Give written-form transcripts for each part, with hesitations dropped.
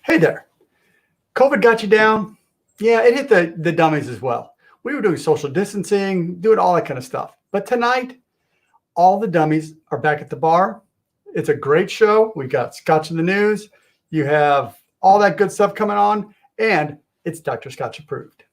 Hey there. COVID got you down? Yeah, it hit the dummies as well. We were doing social distancing, doing all that kind of stuff. But tonight, all the dummies are back at the bar. It's a great show. We've got Scotch in the News. You have all that good stuff coming on, and it's Dr. Scotch approved.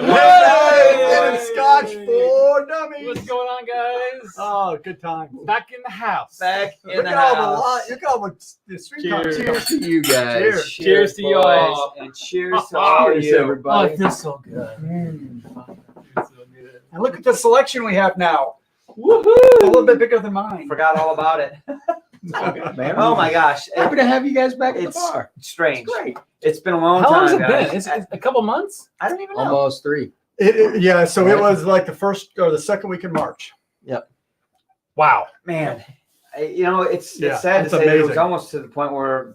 Hey, Scotch for Dummies. What's going on, guys? Oh, good time. Back in the house. Back in Look the at all house. look at all the street Cheers. cheers. Cheers to you guys. Cheers to you boys. all. And cheers to all Cheers, you. Oh, Everybody. it feels so good. Mm. Feels so good. And look at the selection we have now. Woohoo! A little bit bigger than mine. Forgot all about it. Man, Oh my gosh. happy to have you guys back at the It's bar. strange. Great. It's been a long How time. long has it guys. been? It's a couple months? I don't even know. Almost 3. Yeah, so it was like the first or the second week in March. Wow. Man, it's Yeah, sad it's to say that it was amazing. almost to the point where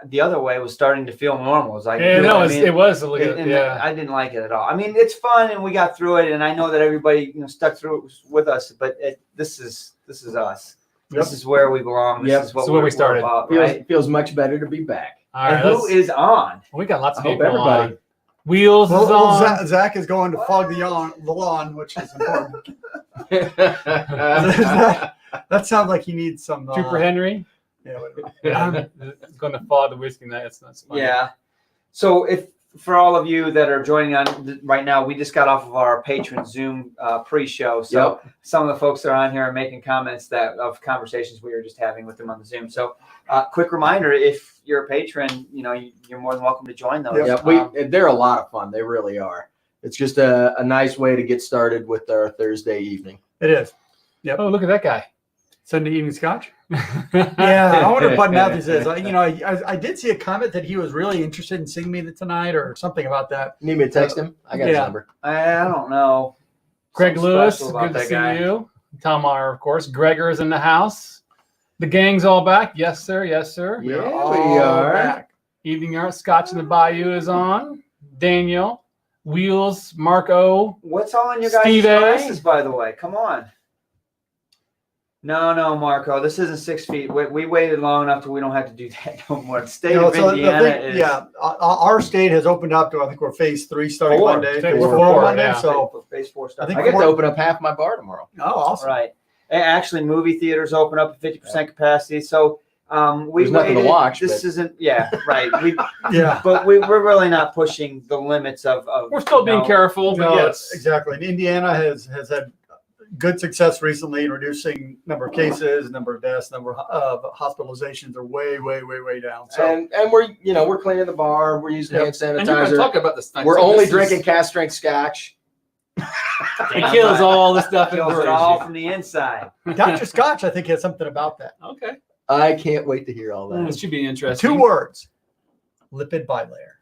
the other way was starting to feel normal. It's like, Yeah, you know no, what I mean? it was. Look at And yeah. I didn't like it at all. I mean, it's fun and we got through it, and I know that everybody stuck through it with us. But this is us. Yep. This is where we belong. This Yep. is what This is where we started. we're about, Feels, right? feels much better to be back. All right. And who is on? We got lots of I hope people everybody. on. Wheels is Well, on. Zach is going to fog the lawn, which is important. That's That sounds like he needs some. Trooper Henry. Yeah, whatever. Yeah. Going to fall the whiskey night. That's funny. Yeah. So if for all of you that are joining on right now, we just got off of our patron Zoom pre-show. So some of the folks that are on here are making comments of conversations we were just having with them on the Zoom. So quick reminder, if you're a patron, you're more than welcome to join those. they're a lot of fun. They really are. It's just a nice way to get started with our Thursday evening. It is. Oh, look at that guy. Sunday evening Scotch. Yeah, I wonder what Bud Matthews is. I did see a comment that he was really interested in seeing me tonight or something about that. Need me to text him? I got his Yeah. number. I don't know. Greg Something Lewis, special about good to that see guy. you. Tom Meyer, of course. Gregor's in the house. The gang's all back. Yes, sir. Yes, sir. Yeah, All we are. back. Evening Art, Scotch in the Bayou is on. Daniel, Wheels, Marco. What's all in your guys' Steve A. glasses, by the way? Come on. No, Marco. This isn't 6 feet. We waited long enough till we don't have to do that no more. The state of So Indiana is our state has opened up to, I think we're phase 3 starting Four. Monday. Phase We're four, Monday, yeah. so phase 4 I stuff. think I get to open up half my bar tomorrow. awesome. Right. Actually, movie theaters open up at 50% capacity. So we There's nothing to waited. watch, This but- isn't. Yeah, right. Yeah. But we're really not pushing the limits of. We're still being careful, but No, yes. exactly. And Indiana has had good success recently in reducing number of cases, number of deaths, number of hospitalizations are way down. So And we're cleaning the bar. We're using hand And you're going to sanitizer. talk about this. We're only drinking cast strength Scotch. It kills all the stuff in Kills it the all from the inside. Dr. Scotch, I think, has something about that. Okay. I can't wait to hear all that. This should be interesting. 2 words: lipid bilayer.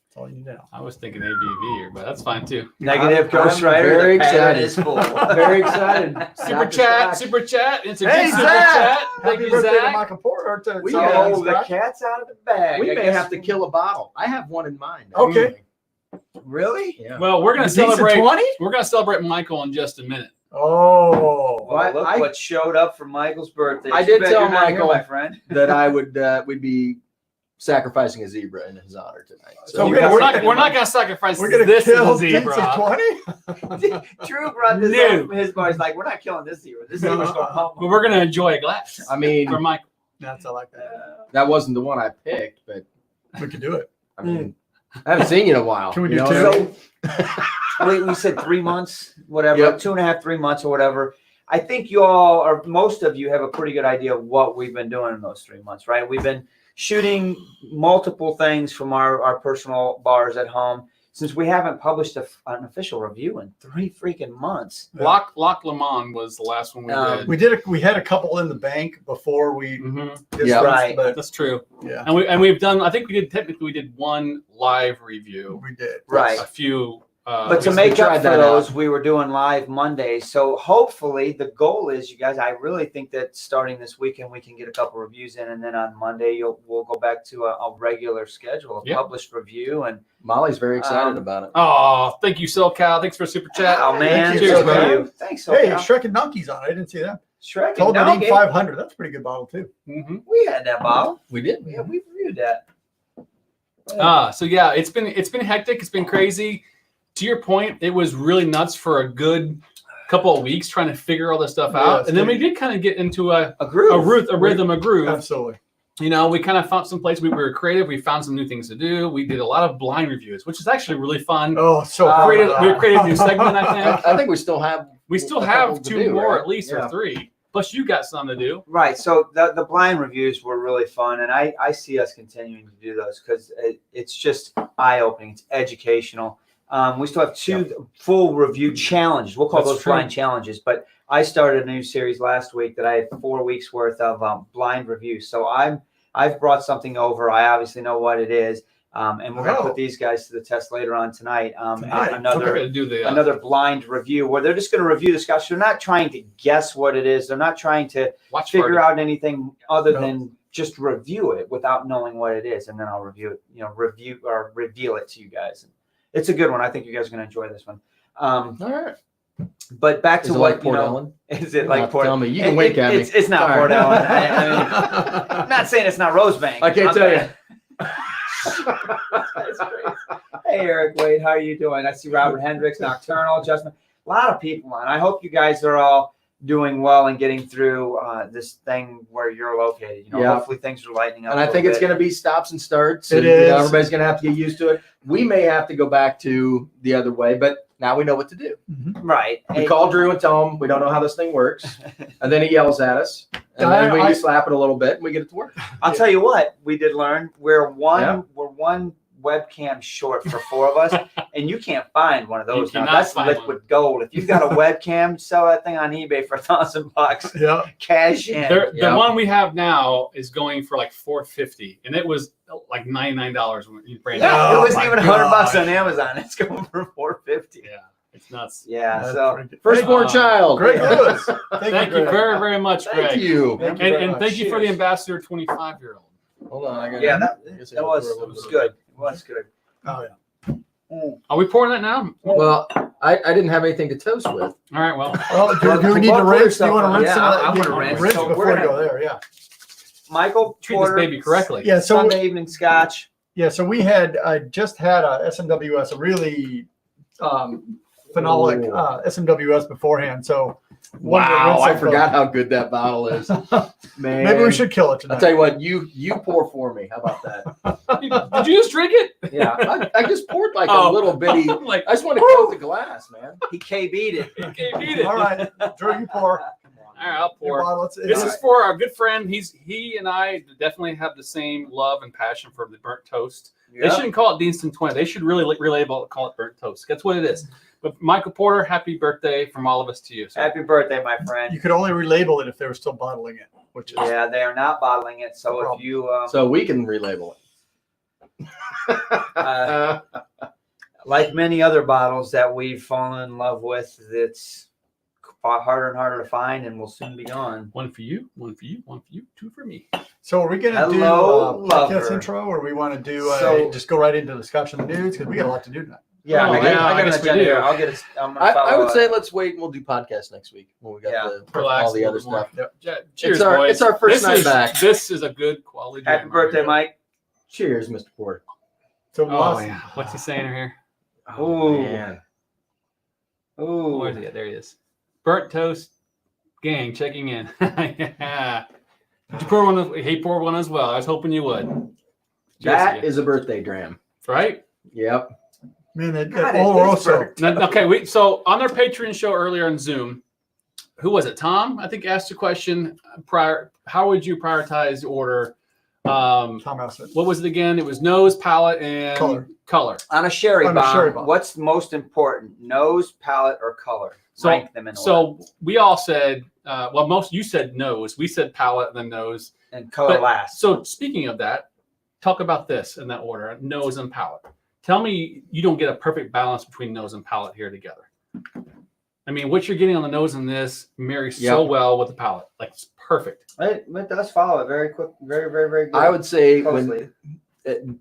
That's all you need to know. I was thinking ABV, but that's fine too. Negative Ghost I'm Rider. very the pattern excited. is full. Very excited. Super Dr. chat, Scotch. super chat. It's a Hey, good super Zach! chat. Thank Happy you, birthday to Zach. Michael Porter. To We Scotch. Oh, the cat's out of the bag. We I may guess. have to kill a bottle. I have one in mind. Okay. Really? Yeah. Well, we're going to Decent celebrate. 20? We're going to celebrate Michael in just a minute. Oh. Well, look what showed up for Michael's birthday. I Too did bad tell you're not here, Michael my friend. that I would we'd be sacrificing a zebra in his honor tonight. So we're not going to sacrifice We're gonna this kill as a zebra. Decent 20? Drew brought this No. up. His boy's like, we're not killing this zebra. This zebra's going home. But we're going to enjoy a glass I mean, for Michael. That's I like that. that wasn't the one I picked, but We could do it. I mean, I haven't seen you in a while. Can we you do know? two? We said 3 months, whatever, Yep. 2.5, 3 months or whatever. I think you all, or most of you, have a pretty good idea of what we've been doing in those 3 months, right? We've been shooting multiple things from our personal bars at home. since we haven't published an official review in 3 freaking months. Lock Le Mans was the last one we did. We had a couple in the bank before we did Yeah. this, Right. but That's true. yeah, And we've done. I think we did one live review. we did. Right. A few. But to we make tried up for that those, out. we were doing live Mondays. So hopefully the goal is, you guys, I really think that starting this weekend, we can get a couple reviews in. And then on Monday, we'll go back to a regular schedule, a published review. And Molly's very excited about it. Oh, thank you, SoCal. Thanks for super chat. oh, man. Cheers, Thank man. you. Thanks, Hey, SoCal. Shrek and Donkey's on. I didn't see that. Shrek and Told me Donkey. 500. That's a pretty good bottle too. Mm-hmm. We had that bottle. We did. Yeah, we reviewed that. So yeah, it's been hectic. It's been crazy. To your point, it was really nuts for a good couple of weeks trying to figure all this stuff out, Yes, and then we did kind of get into a groove. rhythm, a groove. Absolutely. You know, we kind of found some place. We were creative. We found some new things to do. We did a lot of blind reviews, which is actually really fun. Oh, so We fun. created a new segment. I think I think we still have. we still a have couple to 2 do, more right? at least, Yeah. or 3. Plus, you got some to do. Right. So the blind reviews were really fun. And I see us continuing to do those because it's just eye-opening. It's educational. We still have 2 full review challenges. We'll call That's those true. blind challenges. But I started a new series last week that I had 4 weeks worth of blind reviews. So I've brought something over. I obviously know what it is. And we're going to put these guys to the test later on tonight. Tonight. Another We're gonna do the another blind review where they're just going to review the Scotch. They're not trying to guess what it is. They're not trying to watch figure party. out anything other No. than just review it without knowing what it is. And then I'll review it, review or reveal it to you guys. It's a good one. I think you guys are going to enjoy this one. All right. But back Is to it what, like Port Ellen? is it like Port Tell me. You can wink at me. It's not All Port right. Ellen. I mean, I'm not saying it's not Rosebank. I can't tell you. That's great. Hey, Eric Wade, how are you doing? I see Robert Hendricks, Nocturnal, Justin. A lot of people on. I hope you guys are all doing well and getting through this thing where you're located. Yeah. Hopefully things are lightening up. And I think it's going to be stops and starts. It and, is. Everybody's going to have to get used to it. We may have to go back to the other way, but now we know what to do. right. We call Drew and tell him we don't know how this thing works, and then he yells at us, and then we slap it a little bit, and we get it to work. I'll tell you what we did learn. We're one webcam short for 4 of us, and you can't find one of those You now. cannot That's find liquid gold. If you've got a webcam, sell that thing on eBay for $1,000. Yeah. Cash in. The one we have now is going for like $450, and it was like $99 when you brand Yeah, new. it wasn't my even $100 gosh. on Amazon. It's going for $450. Yeah, it's nuts. Yeah. That's So pretty good. Firstborn child. Greg Lewis. Thank you very, very much, Greg. Thank you. Thank you very And much. thank you for the Cheers. ambassador 25-year-old. Hold on. I got Yeah, that I guess I that gotta was pour a it little was bit. good. It was good. Oh yeah. Are we pouring that now? Well, I didn't have anything to toast with. All right, well. Well, do Well, we need to pour rinse? Do you yourself want on. to rinse? Yeah, some of that? I'm gonna Yeah, rinse. So before we're we go gonna- there. Yeah. Michael Treat this Porter, baby correctly. Yeah. So Sunday evening Scotch. yeah. So we had just had a SMWS, a really phenolic SMWS beforehand. So wanted to Wow, rinse I it forgot how good that bottle is. Man, Maybe we should kill it tonight. I'll tell you what. You pour for me. How about that? Did you just drink it? Yeah, I just poured like Oh. a little bitty. I'm like, I just want to coat the glass, man. he KB'd it. okay, beat it. All right, Drew, you pour. All right, I'll Your pour. bottle. It's This is for our good friend. He and I definitely have the same love and passion for the burnt toast. They shouldn't call it Deanston 20. They should really call it burnt toast. That's what it is. But Michael Porter, happy birthday from all of us to you. So. Happy birthday, my friend. You could only relabel it if they were still bottling it, which is Yeah, they are not bottling it. So No if problem. you So we can relabel it. like many other bottles that we've fallen in love with, it's harder and harder to find, and will soon be gone. One for you, one for you, one for you, 2 for me. So are we going to do Hello, a podcast lover. intro, or we want to do So- just go right into the Scotch and the news because we got a lot to do tonight. Yeah, Oh, I got I an guess we agenda do. here. I'll get it. I'm gonna I follow would up. say let's wait and we'll do podcast next week when we got Yeah. Relax all the a other little more. stuff. Cheers, our- boys. it's our first This night is- back. This is a good quality. Happy jam birthday, right Mike. Cheers, Mr. Porter. So here. Oh last- yeah. What's he saying here? Ooh. man. Ooh. Where's he at? There he is. Burnt toast gang checking in. Yeah. Did you pour one? He poured one as well. I was hoping you would. Cheers That to you. is a birthday dram. Right. Yep. Man, that God, it is Oloroso. burnt. Now, okay, so on our Patreon show earlier on Zoom, who was it? Tom, I think, asked a question prior. How would you prioritize the order Tom Alston. What was it again? It was nose, palate, and color. On a sherry On a bomb, sherry bomb. what's most important, nose, palate, or color? So, Rank them in order. so we all said, you said nose. We said palate, then nose. And color But- last. So speaking of that, talk about this in that order: nose and palate. Tell me you don't get a perfect balance between nose and palate here together. I mean, what you're getting on the nose in this marries so well with the palate. Like, it's perfect. It does follow it very quick, very, very, very good. I would say Closely.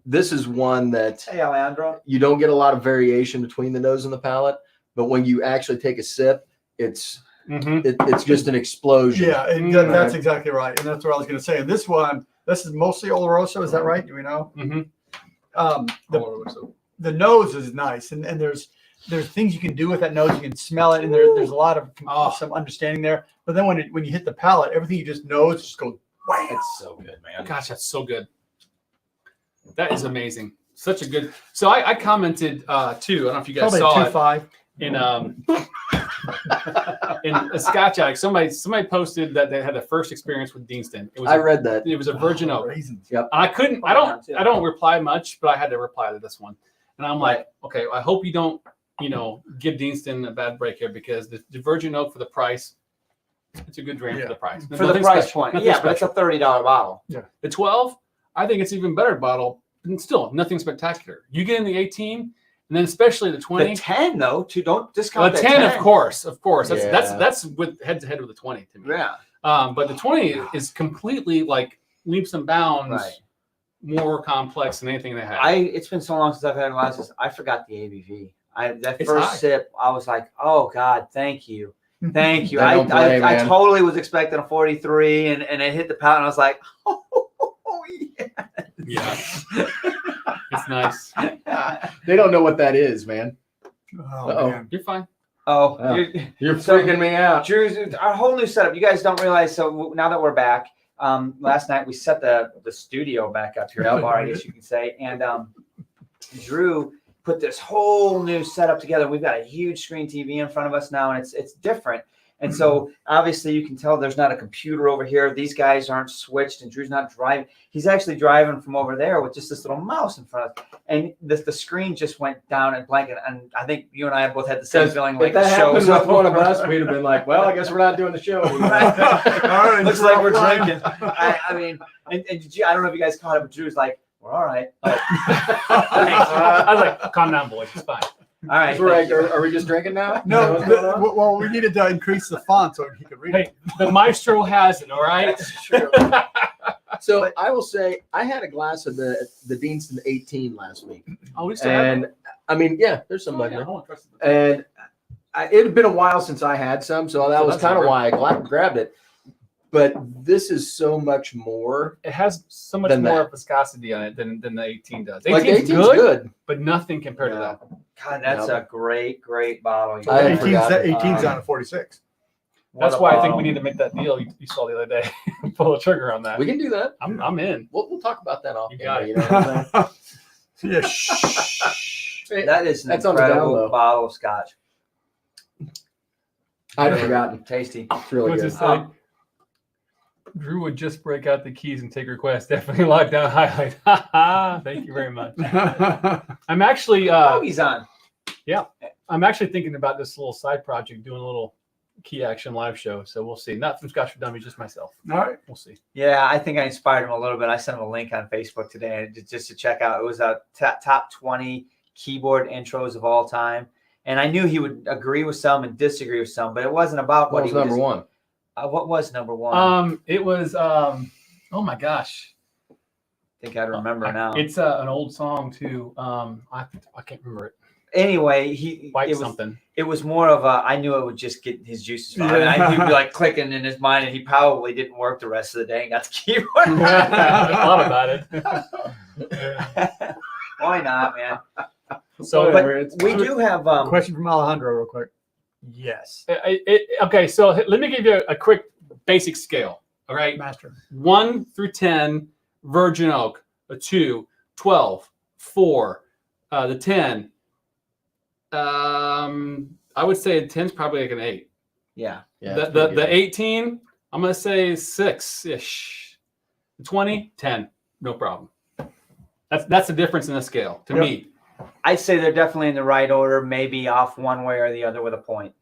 this is one that Hey, Alejandro. you don't get a lot of variation between the nose and the palate, but when you actually take a sip, it's just an explosion. Yeah, that's exactly right. And that's what I was going to say. And this one, this is mostly Oloroso. Is that right? Do we know? The nose is nice. And there's things you can do with that nose. You can smell it. And there's a lot of some understanding there. But then when you hit the palate, everything you just nose just goes, wow. It's so good, man. Gosh, that's so good. That is amazing. Such a good. So I commented too. I don't know if you guys Probably saw a 2.5. In a Scotch Addict. Somebody posted that they had the first experience with Deanston. I read that. It was a virgin oak. Raisins. And I couldn't. I don't reply much, but I had to reply to this one. And I'm like, okay, I hope you don't, give Deanston a bad break here, because the virgin oak for the price, it's a good drink for the price. For the price point. Yeah, but it's a $30 bottle. Yeah. The 12, I think it's even better bottle, and still nothing spectacular. You get in the 18, and then especially the 20. The 10 though, don't discount the the 10, of course. Yeah. That's with head to head with the 20 to me. Yeah. But the 20 is completely like leaps and bounds Right. more complex than anything they had. It's been so long since I've had glasses. I forgot the ABV. That It's first high. sip, I was like, "Oh God, thank you, thank you." I I don't blame, I man. totally was expecting a 43, and it hit the palate, and I was like, "Oh yeah." Yeah. It's nice. They don't know what that is, man. Oh, Uh-oh. man. You're fine. Oh, Yeah. You're So- freaking me out. Drew's our whole new setup. You guys don't realize. So now that we're back, last night we set the studio back up here, Yeah, the bar, I we guess did. you can say, and Drew put this whole new setup together. We've got a huge screen TV in front of us now, and it's different. And so obviously you can tell there's not a computer over here. These guys aren't switched, and Drew's not driving. He's actually driving from over there with just this little mouse in front of us. And the screen just went down and blank. And I think you and I both had the same feeling. Like if that the happened show's with one of over. us, we'd have been like, well, I guess we're not doing the show anymore. All right, Looks like we're offline. drinking. I mean, and did you? I don't know if you guys caught it, but Drew's like, "We're all right." I was like, calm down, boys. It's fine. All right. We're like, are we just drinking now? No, What's going on? well, we needed to increase the font so he could read Hey, it. the maestro has it, all right? That's true. So I will say I had a glass of the Deanston 18 last week, Oh, we still have and I mean, yeah, there's some Oh, back yeah, there. I won't trust it. And it had been a while since I had some, so that So was that's kind of rare. why I grabbed it. But this is so much more. It has so much Than more that. viscosity on it than the 18 does. Like 18's 18's good. but nothing compared to that. God, that's No. a great bottle. I had 18's, forgotten. 18's on a 46. What That's a why I think bottle. we need to make that deal you saw the other day. Pull the trigger on that. We can do that. I'm in. We'll talk about that off. You got it. You know what I'm saying? Yeah, shh. That is an That's on the down incredible low. bottle of scotch. I'd forgotten. Tasty. It's really What's good. it say? Drew would just break out the keys and take requests. Definitely locked down highlight. Thank you very much. I'm actually Oh, he's on. I'm actually thinking about this little side project, doing a little key action live show. So we'll see. Not from Scotch for Dummies, just myself. All right. We'll see. Yeah, I think I inspired him a little bit. I sent him a link on Facebook today just to check out. It was a top 20 keyboard intros of all time. And I knew he would agree with some and disagree with some, but it wasn't about What what was he number one? What was number one? It was oh my gosh. I think I remember now. It's an old song too. I can't remember it. Anyway, it was more of a, I knew it would just get his juices flowing. Yeah. He'd be like clicking in his mind, and he probably didn't work the rest of the day and got the keyboard. I thought about it. Why not, man? So But we do have Question from Alejandro, real quick. Yes. okay, so let me give you a quick basic scale. All right. Master. 1 through 10, virgin oak, a 2, 12, 4, the 10. I would say a 10 is probably like an 8. yeah. Yeah, The 18, I'm gonna say 6-ish. The 20, 10. no problem. That's the difference in the scale to me. I'd say they're definitely in the right order, maybe off one way or the other with a point.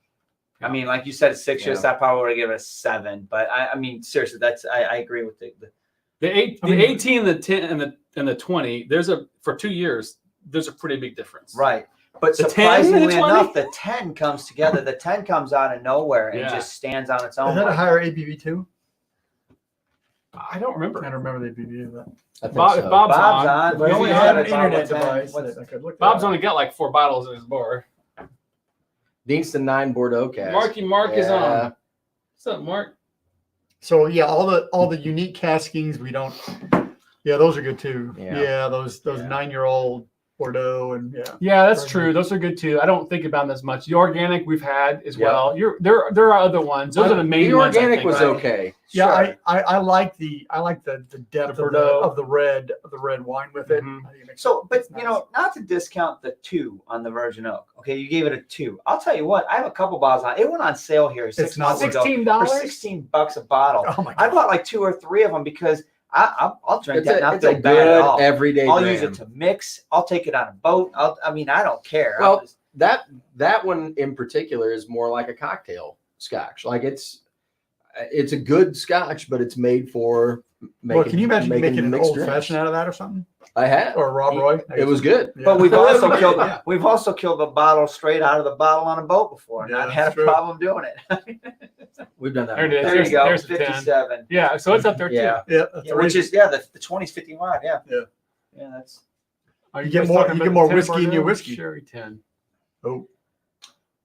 I mean, like you said, 6 years, I probably would give it a 7. But I mean, seriously, I agree with the 18, the 10, and the 20. For 2 years, there's a pretty big difference. right. But The 10 and the surprisingly 20? enough, the 10 comes together. The 10 comes out of nowhere and just stands on its own. Is that a higher ABV too? I don't remember. I don't remember the ABV of that. I think If so. Bob's Bob's on. on. We If only you have an a bottle internet of 10, device what's- that I could look Bob's at. only got like 4 bottles in his bar. Deanston 9 Bordeaux cask. Marky Mark is on. Yeah. What's up, Mark? So yeah, all the unique caskings we don't. Yeah, those are good too. Yeah. Yeah, those 9-year-old Bordeaux and Yeah, that's Very true. good. Those are good too. I don't think about them as much. The organic we've had as Yeah. well. There are other ones. Those are the main The ones. I organic think, was right? okay. yeah, Sure. I like the depth The Bordeaux. of the red wine with it. Mhm. I think it makes So, but it's you nice. know, not to discount the 2 on the Virgin Oak. Okay, you gave it a 2. I'll tell you what, I have a couple bottles on. It went on sale here 6 It's not months ago for $16. $16 a bottle. Oh my I god. bought like 2 or 3 of them because I'll drink It's that. Not it's a feel bad at good all. everyday I'll brand. use it to mix. I'll take it on a boat. I mean, I don't care. Well, that one in particular is more like a cocktail scotch. Like it's a good scotch, but it's made for making. Well, can you imagine making an mixed old drinks. fashioned out of that or something? I have. Or a Rob Roy? It was good. Yeah. But we've also killed Yeah. we've also killed a bottle straight out of the bottle on a boat before, and Yeah, not had a that's true. problem doing it. We've done that. There it is. There you go, There's a 10. 57. Yeah, so it's up there too. Yeah. Yeah, that's Yeah, the which reason. is the 20's 55. Yeah. Yeah. Yeah, that's Are You get guys more- talking you about get more the 10 whiskey in your Bordeaux? whiskey. Sherry 10. Oh,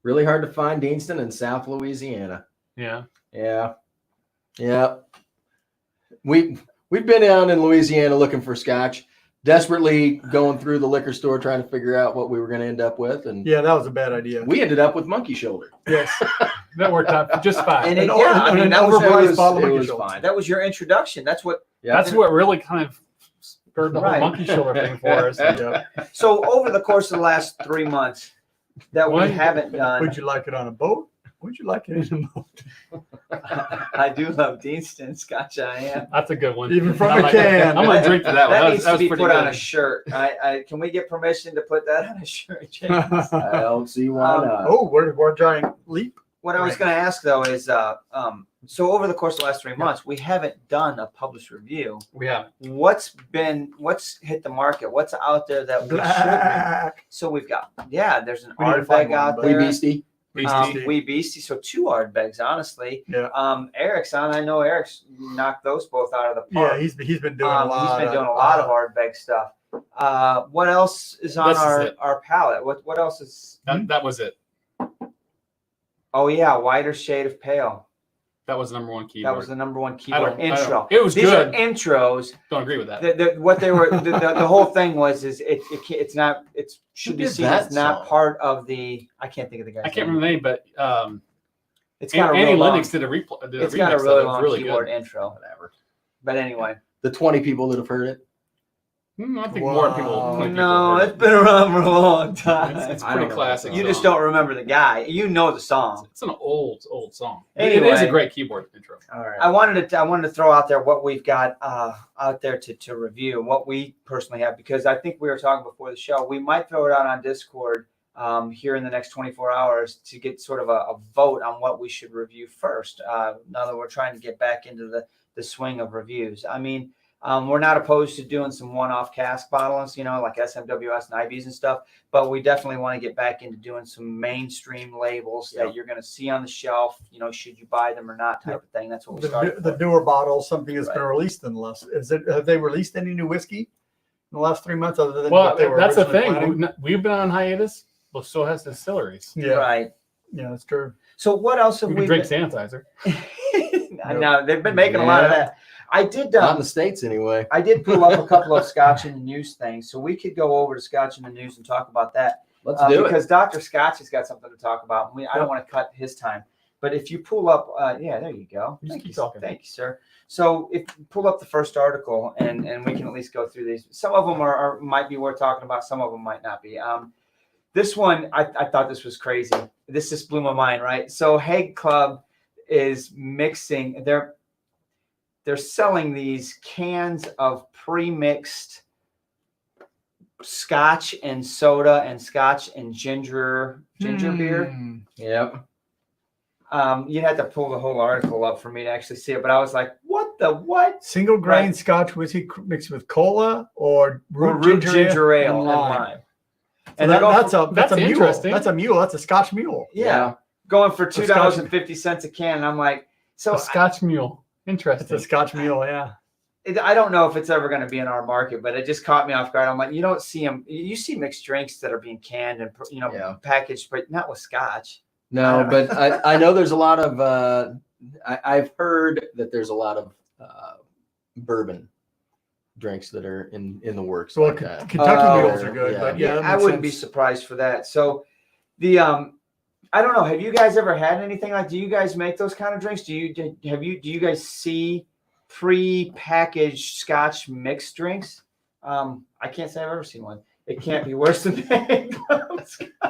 Really hard to find Deanston in South Louisiana. Yeah. Yeah. Yeah. We've been down in Louisiana looking for scotch, desperately going through the liquor store trying to figure out what we were going to end up with, and yeah, that was a bad idea. we ended up with monkey shoulder. Yes. That worked out just fine. And it- An- yeah, I mean, an that was- overpriced bottle of it Monkey was Shoulder. fine. that was your introduction. That's what. Yeah. That's what really kind of spurred the whole Right. monkey shoulder thing for us. Yeah. So over the course of the last 3 months that What? we haven't done, Would you like it on a boat? Would you like it in a boat? I do love Deanston Scotch. I am. That's a good one. Even from I a like that. can. I'm gonna drink to that one. That That needs was, to that be was pretty put good. on a shirt. Can we get permission to put that on a shirt, James? I don't see why not. Oh, we're a giant leap. What I was Right. going to ask though is, so over the course of the last 3 months, we haven't done a published review. We have. What's hit the market? What's out there that we should? Black. So we've got, there's an We need to find Ardbeg one, out but- Wee there. Beastie. Beastie. Wee Beastie, so 2 Ardbegs, honestly. Yeah. Eric's on. I know Eric's knocked those both out of the Yeah, park. he's been doing a lot. He's been doing a lot of Ardbeg stuff. What else is on This is it. our palette? What else is? That was it. Oh yeah, Whiter Shade of Pale. That was the number one keyword. That was the number 1 I keyword don't- intro. It was These good. are intros. Don't agree with that. What they were, the whole thing was, is it's not, it should Who be did seen that as not song? part of the. I can't think of the guy's I can't name. remember the name, but It's got a Annie real long, Lennox did a replay. it's got a remix really of it. It was long really keyboard good. intro. Whatever. But anyway, The 20 people that have heard it. I think more people. Wow. 20 people no, heard it's been around for a long time. It's I pretty don't know. classic. You just song. don't remember the guy. You know the song. It's an old song. Anyway. It is a great keyboard intro. All right. I wanted to throw out there what we've got out there to review, what we personally have, because I think we were talking before the show. We might throw it out on Discord here in the next 24 hours to get sort of a vote on what we should review first. Now that we're trying to get back into the swing of reviews. I mean, we're not opposed to doing some one-off cask bottles, like SMWS and IBs and stuff, but we definitely want to get back into doing some mainstream labels that you're going to see on the shelf, should you buy them or not type of thing. That's what we started. The newer bottles, something that's been released in the last. Have they released any new whiskey in the last 3 months other than Well, what they were that's the originally thing. planning? We've been on hiatus, but so has distilleries. Yeah, Right. yeah, that's true. So what else have We we can drink sanitizer. No, they've been making a lot of Yeah. that. I did. Not in the States anyway. I did pull up a couple of Scotch in the News things, so we could go over to Scotch in the News and talk about that. Let's do Because it. Dr. Scotch has got something to talk about. I don't want to cut his time, but if you pull up, there you go. Just Thank keep you, talking. thank you, sir. So if you pull up the first article, and we can at least go through these. Some of them are might be worth talking about. Some of them might not be. This one, I thought this was crazy. This just blew my mind, right? So Hague Club is mixing. They're they're selling these cans of pre-mixed Scotch and soda and Scotch and ginger beer. Yep. You'd have to pull the whole article up for me to actually see it, but I was like, what? Single grain Right. Scotch whiskey mixed with cola or root Ginger ale and and lime. lime. So And they're going that's for, a mule. interesting. That's a mule. That's a Scotch mule. yeah, going for So $2.50 a can. And I'm like, so A Scotch mule. It's Interesting. a Scotch mule. Yeah. I don't know if it's ever going to be in our market, but it just caught me off guard. I'm like, you don't see them. You see mixed drinks that are being canned and packaged, but not with Scotch. No, but I know there's a lot of. I've heard that there's a lot of bourbon drinks that are in the works. So like that. Kentucky mules are good, yeah. but yeah, that I makes wouldn't be sense. surprised for that. So the I don't know. Have you guys ever had anything like? Do you guys make those kind of drinks? Do you guys see pre-packaged Scotch mixed drinks? I can't say I've ever seen one. It can't be worse than that.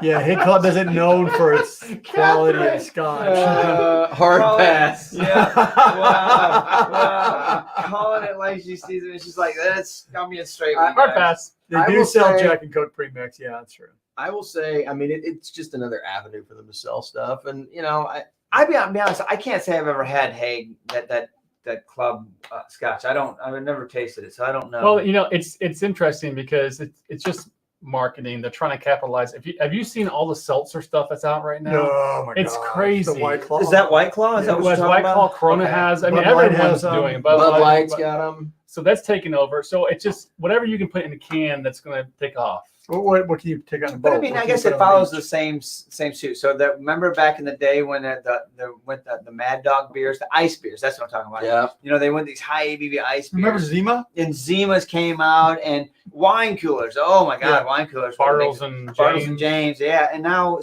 Yeah, Hit Club isn't known for its quality of Catherine. Scotch. Hard Call it- pass. Yeah. Wow. Calling it like she sees it, and she's like, "That's I'm being straight with you Hard guys." pass. They I do will sell say- Jack and Coke premix. Yeah, that's true. I will say, I mean, it's just another avenue for them to sell stuff, and I'll be honest. I can't say I've ever had Haig that club Scotch. I've never tasted it, so I don't know. Well, it's interesting because it's just marketing. They're trying to capitalize. Have you seen all the seltzer stuff that's out right now? Oh my It's gosh, crazy. The White Claw. Is that White Claw? Is that what White you're talking Claw, about? Corona Okay. has. I mean, Bud Light everyone's has, doing. Bud Light's got them. So that's taking over. So it's just whatever you can put in a can that's going to take off. What can you take on the boat? But I mean, I guess it follows the same suit. So that remember back in the day when the Mad Dog beers, the ice beers. That's what I'm talking about. Yeah. They went these high ABV ice beers. Remember Zima? And Zima's came out, and wine coolers. Oh my God, Yeah. wine coolers. Bartles and Bartles James. and James. Yeah, and now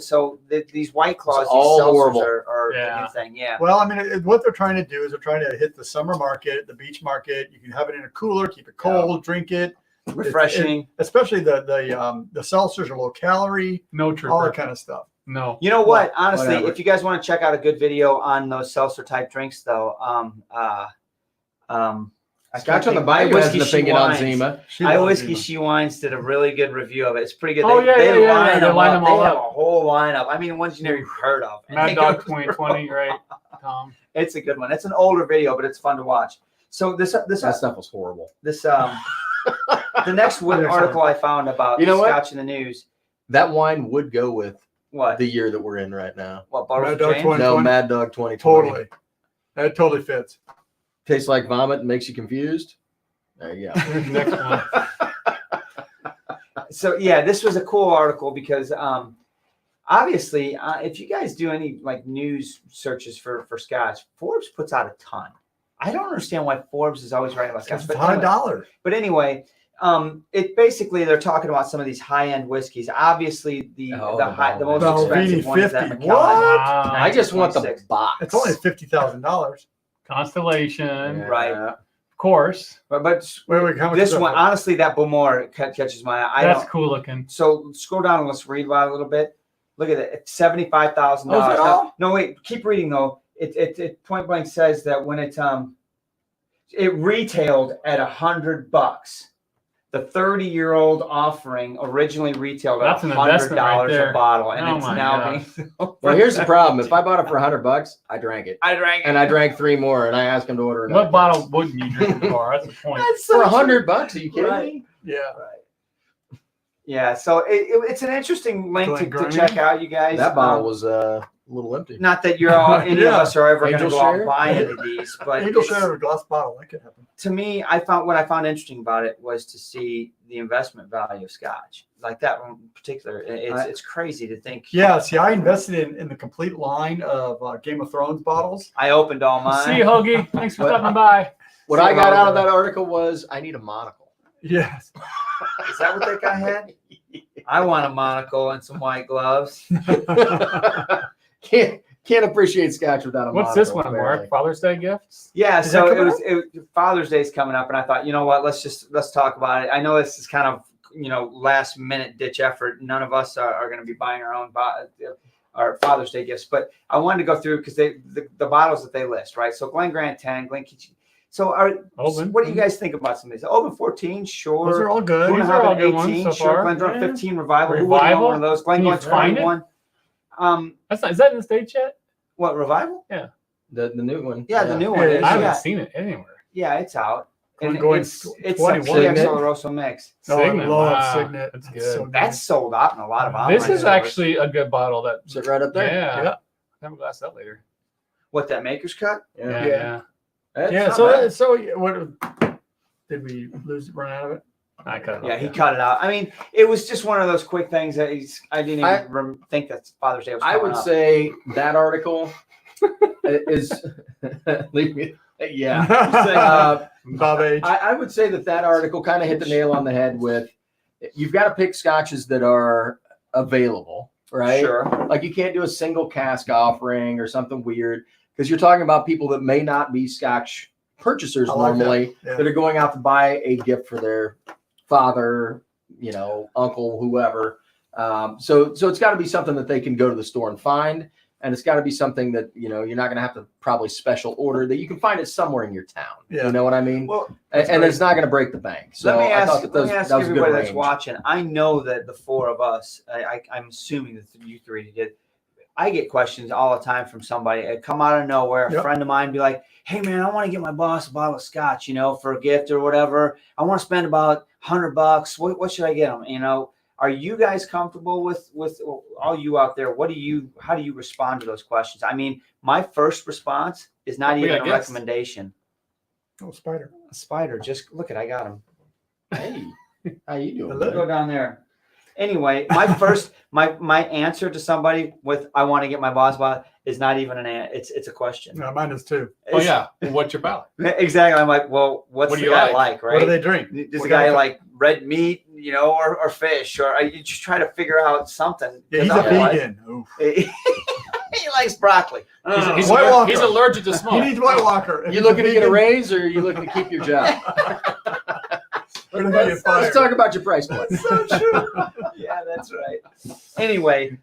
these White Claws, It's all these seltzers horrible. are Yeah. the new thing. Yeah. Well, I mean, what they're trying to do is they're trying to hit the summer market, the beach market. You can have it in a cooler, keep it cold, drink it. Refreshing. Especially the seltzers are low calorie, No all trooper. that kind of stuff. No. You know what? Honestly, whatever. if you guys want to check out a good video on those seltzer type drinks, though, Scotch on the Bayou has an opinion on Zima. I Whiskey She Wines did a really good review of it. It's pretty good. Oh, yeah, they yeah, line they them line up. them all They have up. a whole lineup. I mean, ones you never even heard of. And Mad they Dog go 2020, through- right, Tom? It's a good one. It's an older video, but it's fun to watch. So this That stuff was horrible. the next article I found about You know what? Scotch in the news. That wine would go with What? the year that we're in right now. What? Bottles Mad of Dog James? 20. No, Mad Dog 2020. Totally. That totally fits. Tastes like vomit and makes you confused. There you go. Here's the next one. So yeah, this was a cool article because obviously, if you guys do any like news searches for Scotch, Forbes puts out a ton. I don't understand why Forbes is always writing about Scotch. It's But $100. it basically they're talking about some of these high end whiskeys. Obviously, the most Balvenie expensive one is that 50. Macallan. Wow. I just want the 26. box. It's only $50,000. Constellation, Yeah. Right. of course. But Wait, how much this is that one, for? honestly, that Bowmore catches my eye. That's cool looking. So scroll down and let's read about it a little bit. Look at it. It's $75,000. Oh, is that all? No, wait. Keep reading though. It point blank says that when it retailed at $100. The 30-year-old offering originally retailed at That's an investment right $100 there. a bottle, and Oh it's my now God. being. Well, here's the problem. If I bought it for $100, I drank it. I drank it. And I drank 3 more, and I asked him to order another. What bottle wouldn't you drink at the bar? That's the point. That's For so $100? Are you kidding Right. me? Yeah. Right. Yeah, so it's an interesting link to Glenn check out, you guys. That bottle was a little empty. Not that you're all any of Yeah. us are ever going to Angel go out share? and buy any of these, but Angel it's- share of a glass bottle. That could happen. to me, what I found interesting about it was to see the investment value of Scotch, like that one in particular. It's crazy to think. Yeah. See, I invested in the complete line of Game of Thrones bottles. I opened all mine. See you, Hoagie. Thanks for What? stopping by. What I got out of that article was I need a monocle. Yes. Is that what that guy had? I want a monocle and some white gloves. Can't appreciate Scotch without a What's monocle. this one, apparently. Mark? Father's Day gifts? Yeah, Is so that it coming was Father's Day's coming up, and I thought, you know what, let's talk about it. I know this is kind of last minute ditch effort. None of us are going to be buying our own our Father's Day gifts, but I wanted to go through because the bottles that they list, right? So Glen Grant 10, Glen Keach. So Open. what do you guys think about some of these? Open 14, sure. Those are all good. These are all good ones so sure. far. Glendron Yeah. 15, Revival. Who wouldn't Revival? want one of those? Can you Glendron find it? 21. Is that in the States yet? What, Revival? The new one. Yeah, the new one. Yeah, Is, I haven't yeah. seen it anywhere. Yeah, it's out. And Going it's a 21. PX Oloroso mix. Oh, I Signet. love Wow. Signet. That's It's good. so That's sold out in a lot of online This is stores. actually a good bottle. That Sit right up there. yeah. Yeah. I'm gonna glass that later. What, that Maker's Cut? Yeah. Yeah. That's Yeah. not So bad. so what did we run out of it? I cut it Yeah, off. he cut it out. I mean, it was just one of those quick things that I didn't even think that Father's Day was I coming would up. say that article is leave me. Yeah. Bob H. I would say that article kind of hit the nail on the head with you've got to pick scotches that are available, right? Sure. Like you can't do a single cask offering or something weird because you're talking about people that may not be scotch purchasers I like that. normally Yeah. that are going out to buy a gift for their father, uncle, whoever. So it's got to be something that they can go to the store and find. And it's got to be something that, you're not going to have to probably special order, that you can find it somewhere in your town. Yeah. You know what I mean? Well, and it's not going to break the bank. So let me I ask, thought that let me ask that was a good everybody that's range. watching. I know that the four of us, I'm assuming that you three did. I get questions all the time from somebody. It come out of nowhere. A Yep. friend of mine be like, "Hey man, I want to get my boss a bottle of scotch, for a gift or whatever. I want to spend about $100. What should I get him? Are you guys comfortable with all you out there? How do you respond to those questions? I mean, my first response is not even a recommendation. Oh, spider. A spider. Just look at, I got him. Hey, how you doing? Hello. Go down there. Anyway, my first, my answer to somebody with I want to get my boss bottle is not even it's a question. No, mine is too. Oh yeah. Well, what's your palate? Exactly. I'm like, well, what's What do the you guy like? like, right? What do they drink? Does What the guy guy- like red meat, or fish, or you just try to figure out something? Yeah, he's a Otherwise- vegan. Oof. He likes broccoli. He's White Walker. he's allergic to He smoke. needs White Walker. If You he's looking to get a vegan, raise or are you looking to keep your job? we're gonna get Let's fired. talk about your price point. So true. Yeah, that's right. Anyway,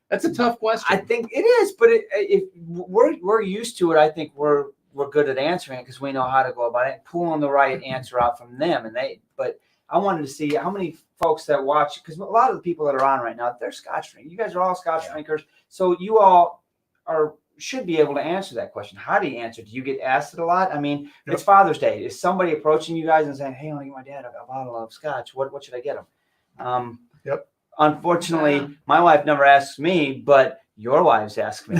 That's a tough question. I think it is, but if we're used to it, I think we're good at answering it because we know how to go about it, pulling the right answer out from them. But I wanted to see how many folks that watch, because a lot of the people that are on right now, they're Scotch drinkers. You guys are all Scotch drinkers, so you all should be able to answer that question. How do you answer? Do you get asked it a lot? I mean, It's Father's Day. Is somebody approaching you guys and saying, "Hey, I want to get my dad a bottle of Scotch. What should I get him?" Yep. Unfortunately, my wife never asks me, but your wives ask me.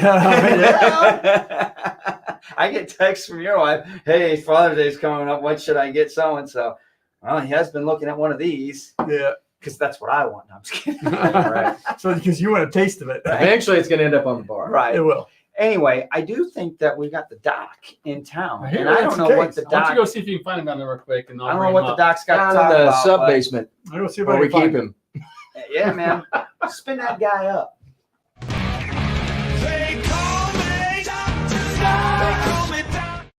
I get texts from your wife. Hey, Father's Day's coming up. What should I get so and so? Well, he has been looking at one of these Yeah. because that's what I want. No, I'm just kidding. Right. So because you want a taste of it, Eventually, it's going to end up on the bar. Right. it will. Anyway, I do think that we got the doc in town, Here, and I that's don't the know what case. the Why don't doc. you go see if you can find him down there real quick? And I don't know what the doc's got to Down talk in the about. sub but- basement I go see if where I we can keep find him. Yeah, man. Spin that guy up. They call me Dr. Scott. They call me Dr.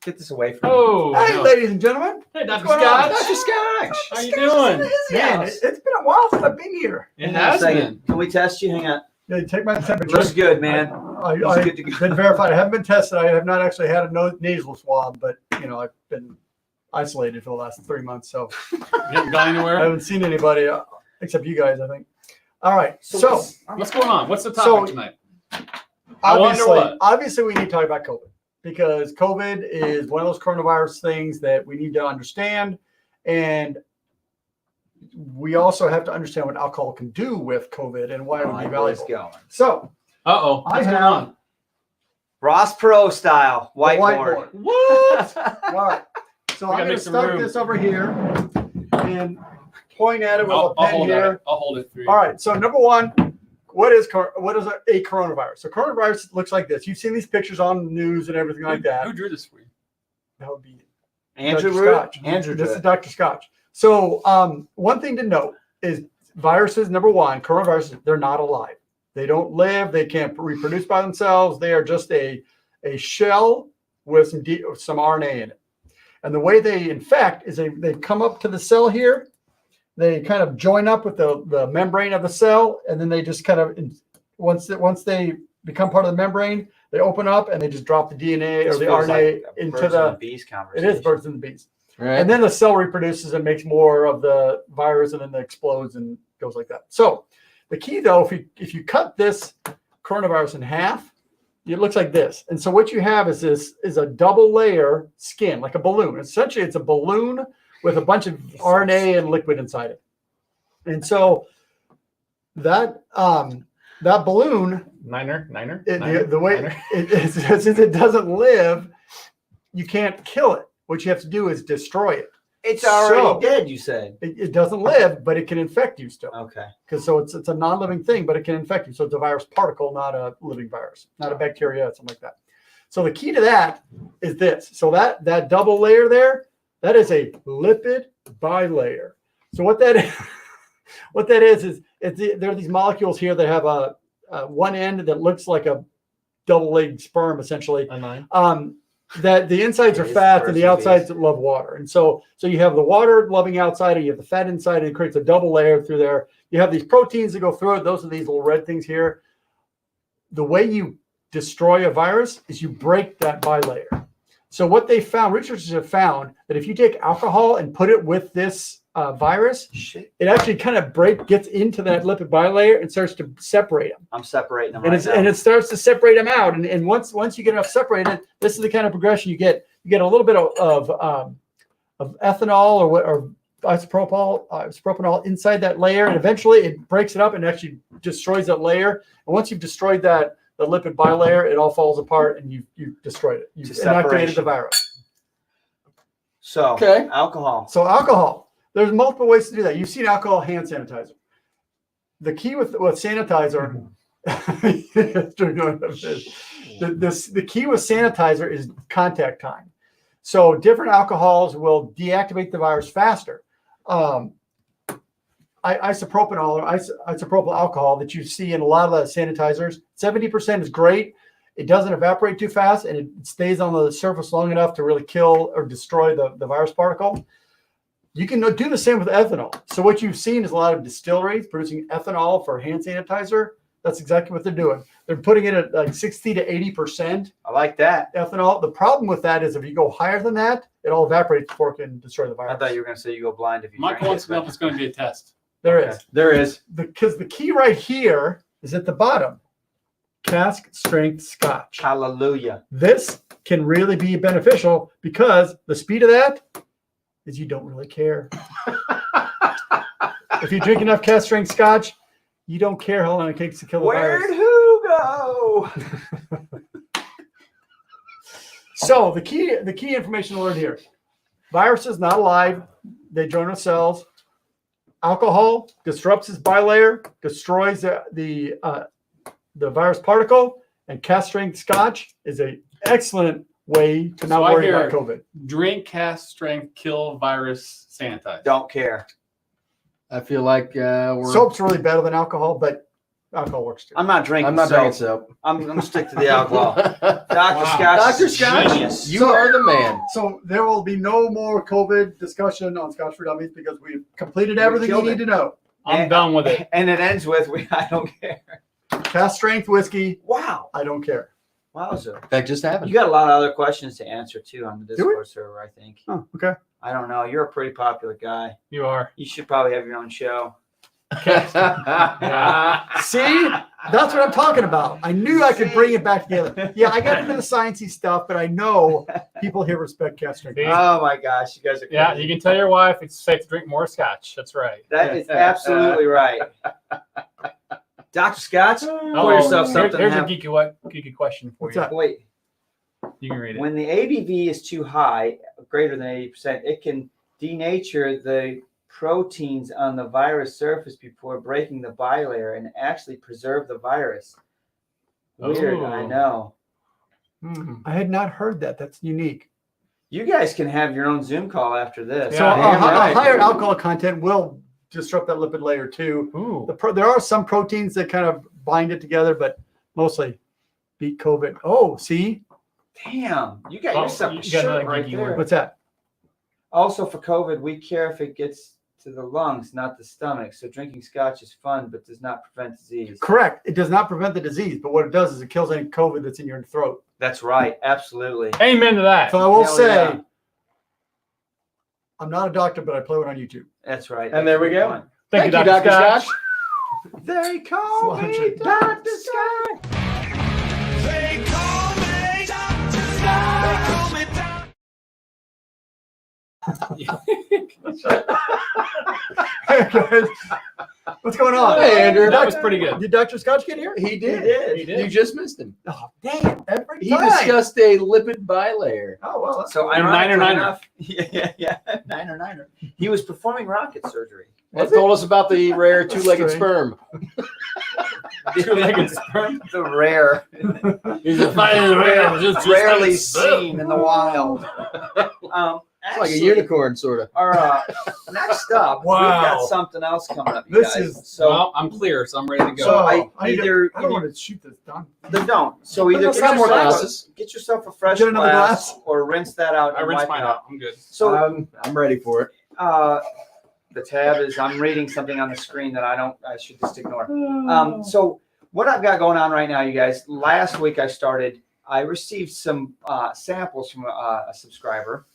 Get this away from me. Oh, Hey, no. ladies and gentlemen. Hey, Dr. What's going on? Scott. Dr. Scotch. How you doing? Man, it's been a while since I've been here. It Hang on a has second. been. Can we test you? Hang on. Yeah, take my temperature. Looks good, man. I Looks good to go. been verified. I haven't been tested. I have not actually had a nasal swab, but I've been isolated for the last 3 months, so You haven't gone I anywhere? haven't seen anybody except you guys, I think. All right, so What's going on? What's the topic So- tonight? I wonder what. obviously we need to talk about COVID because COVID is one of those coronavirus things that we need to understand, and we also have to understand what alcohol can do with COVID and why it would be valuable. Going. So Uh-oh. I What's going have- on? Ross Perot style whiteboard. What? All right. So We I'm gotta going make to some start room. this over here and point at it with I'll a pen hold here. it. I'll hold it for you. All right. So number one, what is a coronavirus? So coronavirus looks like this. You've seen these pictures on the news and everything like that. Who drew this for you? That would be Andrew Dr. Root? Scotch. Andrew This did is it. Dr. Scotch. So one thing to note is viruses, number one, coronaviruses, they're not alive. They don't live. They can't reproduce by themselves. They are just a shell with some RNA in it. And the way they infect is they come up to the cell here, they kind of join up with the membrane of the cell, and then they just kind of once they become part of the membrane, they open up and they just drop the DNA or the RNA into the bees it conversation. is birds and the bees. Right. And then the cell reproduces and makes more of the virus, and then it explodes and goes like that. So the key, though, if you cut this coronavirus in half, it looks like this. And so what you have is a double layer skin, like a balloon. Essentially, it's a balloon with a bunch of RNA and liquid inside it. And so that balloon, Niner. the way since it doesn't live, you can't kill it. What you have to do is destroy it. It's already So- dead, you said. It doesn't live, but it can infect you still. Okay. Because it's a non-living thing, but it can infect you. So it's a virus particle, not a living virus, not a bacteria, something like that. So the key to that is this. So that double layer there, that is a lipid bilayer. So what that is there are these molecules here that have a one end that looks like a double-legged sperm, essentially. A 9. That the insides are It is fat the and the first outsides love water. And so you have the water loving outside and you have the fat inside, and it creates a double layer through there. You have these proteins that go through it. Those are these little red things here. The way you destroy a virus is you break that bilayer. So what they found, researchers have found that if you take alcohol and put it with this virus, it actually kind of gets into that lipid bilayer and starts to separate them. I'm separating them And it starts to separate them out. And once you get enough separated, this is the kind of progression you get. You get a little bit of ethanol or isopropanol inside that layer, and eventually it breaks it up and actually destroys that layer. And once you've destroyed the lipid bilayer, it all falls apart and you've destroyed it. You've inactivated the virus. So Okay. alcohol. So alcohol. There's multiple ways to do that. You've seen alcohol hand sanitizer. The key with sanitizer, the key with sanitizer is contact time. So different alcohols will deactivate the virus faster. Isopropyl or isopropyl alcohol that you see in a lot of the sanitizers, 70% is great. It doesn't evaporate too fast, and it stays on the surface long enough to really kill or destroy the virus particle. You can do the same with ethanol. So what you've seen is a lot of distilleries producing ethanol for hand sanitizer. That's exactly what they're doing. They're putting it at like 60 to 80% I like that. ethanol. The problem with that is if you go higher than that, it all evaporates before it can destroy the virus. I thought you were going to say you go blind if you Michael drink wants it, to know but- if it's going to be a test. There Okay. is. There is. Because the key right here is at the bottom. Cask strength Scotch. Hallelujah. This can really be beneficial because the speed of that is you don't really care. If you drink enough cask strength Scotch, you don't care how long it takes to kill the Where'd virus. who go? So the key information to learn here: virus is not alive; they join with cells. Alcohol disrupts its bilayer, destroys the virus particle, and cask strength Scotch is an excellent way to not So I worry hear- about COVID. Drink cask strength kill virus sanitizer. Don't care. I feel like we're. Soap's really better than alcohol, but alcohol works too. I'm not drinking I'm not soap. drinking soap. I'm going to stick to the alcohol. Dr. Wow. Scott. Dr. Scott, Genius. you are the man. So there will be no more COVID discussion on Scotch for Dummies because we've completed everything you killed need it. to know. I'm done with it. And it ends with, I don't care. Cask strength whiskey, Wow. I don't care. Wowzer. That just happened. You got a lot of other questions to answer, too, on the Do we? Discord server, I think. Oh, okay. I don't know. You're a pretty popular guy. You are. You should probably have your own show. See, that's what I'm talking about. I knew I could bring it back together. Yeah, I got into the sciencey stuff, but I know people here respect cask strength. See? Oh, my gosh. You guys are crazy. Yeah, you can tell your wife it's safe to drink more scotch. That's right. That is absolutely right. Dr. Scott, pour yourself something. Here's a Have- geeky question for What's you. that? Wait. You can read it. When the ABV is too high, greater than 80%, it can denature the proteins on the virus surface before breaking the bilayer and actually preserve the virus. Weird, Oh. I know. I had not heard that. That's unique. You guys can have your own Zoom call after this. So Yeah, a right. higher alcohol content will disrupt that lipid layer too. Ooh. There are some proteins that kind of bind it together, but mostly beat COVID. Oh, see? Damn, you got Oh, yourself you a got shirt another right geeky there. one. What's that? Also for COVID, we care if it gets to the lungs, not the stomach. So drinking Scotch is fun, but does not prevent disease. Correct. It does not prevent the disease, but what it does is it kills any COVID that's in your throat. That's right. Absolutely. Amen to that. So I will Hell say, yeah. I'm not a doctor, but I play one on YouTube. That's right. And there we go. Fun. Thank you, Dr. Dr. Scotch. They call me Slouching. Dr. Scott. They call me Dr. Scott. They call me Hey, guys. What's going on? Hey, Andrew. That was pretty good. Did Dr. Scotch get here? He did. He did. You just missed him. Oh, dang it. Every He time. discussed a lipid bilayer. Oh, well. That's So Niner, ironically niner. enough, yeah, niner. He was performing rocket surgery. And told us about the rare two-legged Strange. sperm. Two-legged sperm. The rare, rarely seen in the wild. It's like a Actually, unicorn, sort of. Our next up, we've Wow. got something else coming up. You This guys. is- so. Well, I'm clear, so I'm ready to go. So I need to- either I don't want to shoot this done. don't. So either Let's have more glasses. get yourself a fresh Get another glass, glass. or rinse that out. I and rinsed wipe mine it out. I'm good. So I'm ready for it. the tab is I'm reading something on the screen that I should just ignore. So what I've got going on right now, you guys, last week I received some samples from a subscriber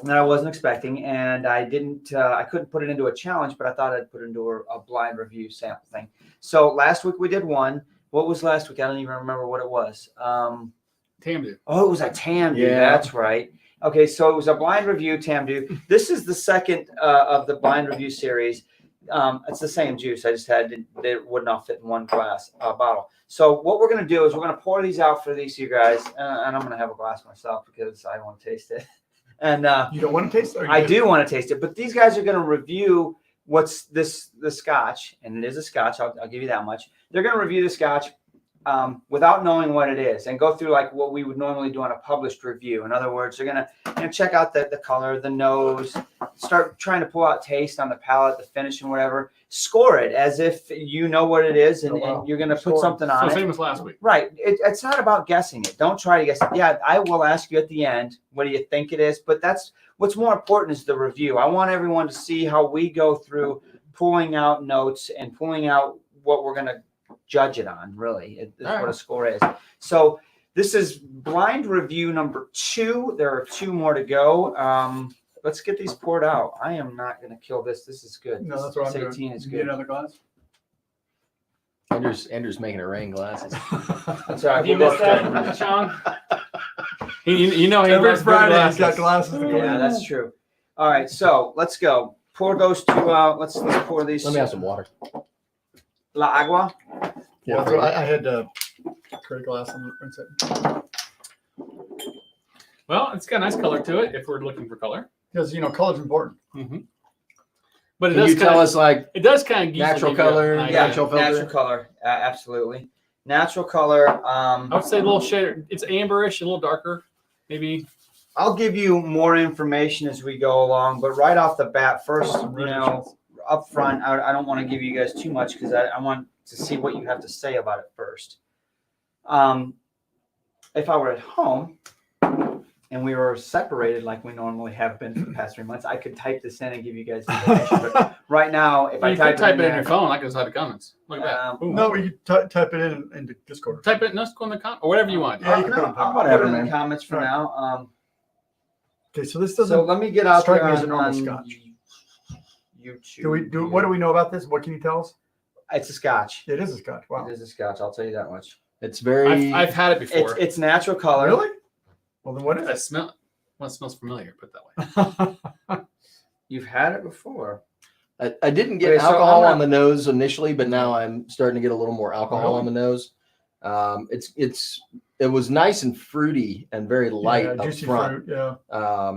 that I wasn't expecting, and I couldn't put it into a challenge, but I thought I'd put it into a blind review sample thing. So last week we did one. What was last week? I don't even remember what it was. Tamdu. Oh, it was a Tamdu. Yeah. That's right. Okay, so it was a blind review Tamdu. This is the second of the blind review series. It's the same juice. I just it would not fit in one glass bottle. So what we're gonna do is we're gonna pour these out for these you guys, and I'm gonna have a glass myself because I want to taste it. And You don't want to taste it? Or you I do want to taste it, but these guys are gonna review what's the Scotch, and it is a Scotch. I'll give you that much. They're gonna review the Scotch without knowing what it is and go through like what we would normally do on a published review. In other words, they're gonna check out the color, the nose, start trying to pull out taste on the palate, the finish and whatever. Score it as if you know what it is, and, Oh, wow. and you're gonna put Score. something So on it. same as last week. Right. It's not about guessing it. Don't try to guess it. Yeah, I will ask you at the end, what do you think it is? But that's what's more important is the review. I want everyone to see how we go through pulling out notes and pulling out what we're going to judge it on, really. Is what a score is. So this is blind review number 2. There are 2 more to go. Let's get these poured out. I am not going to kill this. This is good. No, that's what I'm This doing. 18 is Get good. another glass? Andrew's making it rain glasses. That's all right. You We'll missed both that, Sean? You know he Every loves good Friday he's glasses. got glasses to go Yeah, in. that's true. All right, so let's go. Pour those 2 out. Let's pour these. Let me have some water. La agua. Yeah, so I had to create a glass and rinse it. Well, it's got a nice color to it if we're looking for color. Because, color's important. Mm-hmm. But it Can does you tell us like it does kind of natural color? Yeah, Natural natural, filter? color. Absolutely. Natural color. I would say a little shade. It's amberish, a little darker, maybe. I'll give you more information as we go along, but right off the bat, first, Really up front, I don't want to give you guys too much because I want to see what you have to say about it first. If I were at home and we were separated like we normally have been for the past 3 months, I could type this in and give you guys the information. But right now, if You I could type it in there, your phone. I can just hide the comments. Look at that. Boom. No, you type it into Discord. Type it in the comment or whatever you want. Yeah, you can put it no, in I'll put whatever, it in man. the comments for Right. now. Okay, so this doesn't. So let me get out strike there me as a on, normal on Scotch. YouTube. What do we know about this? What can you tell us? It's a Scotch. It is a Scotch. Wow. It is a Scotch. I'll tell you that much. it's very I've had it before. It's natural color. Really? Well, then what is I it? smell. Well, it smells familiar. Put it that way. You've had it before. I didn't get Okay, so alcohol I'm not- on the nose initially, but now I'm starting to get a little more alcohol Really? on the nose. It was nice and fruity and very light Yeah, up juicy front. fruit. Yeah.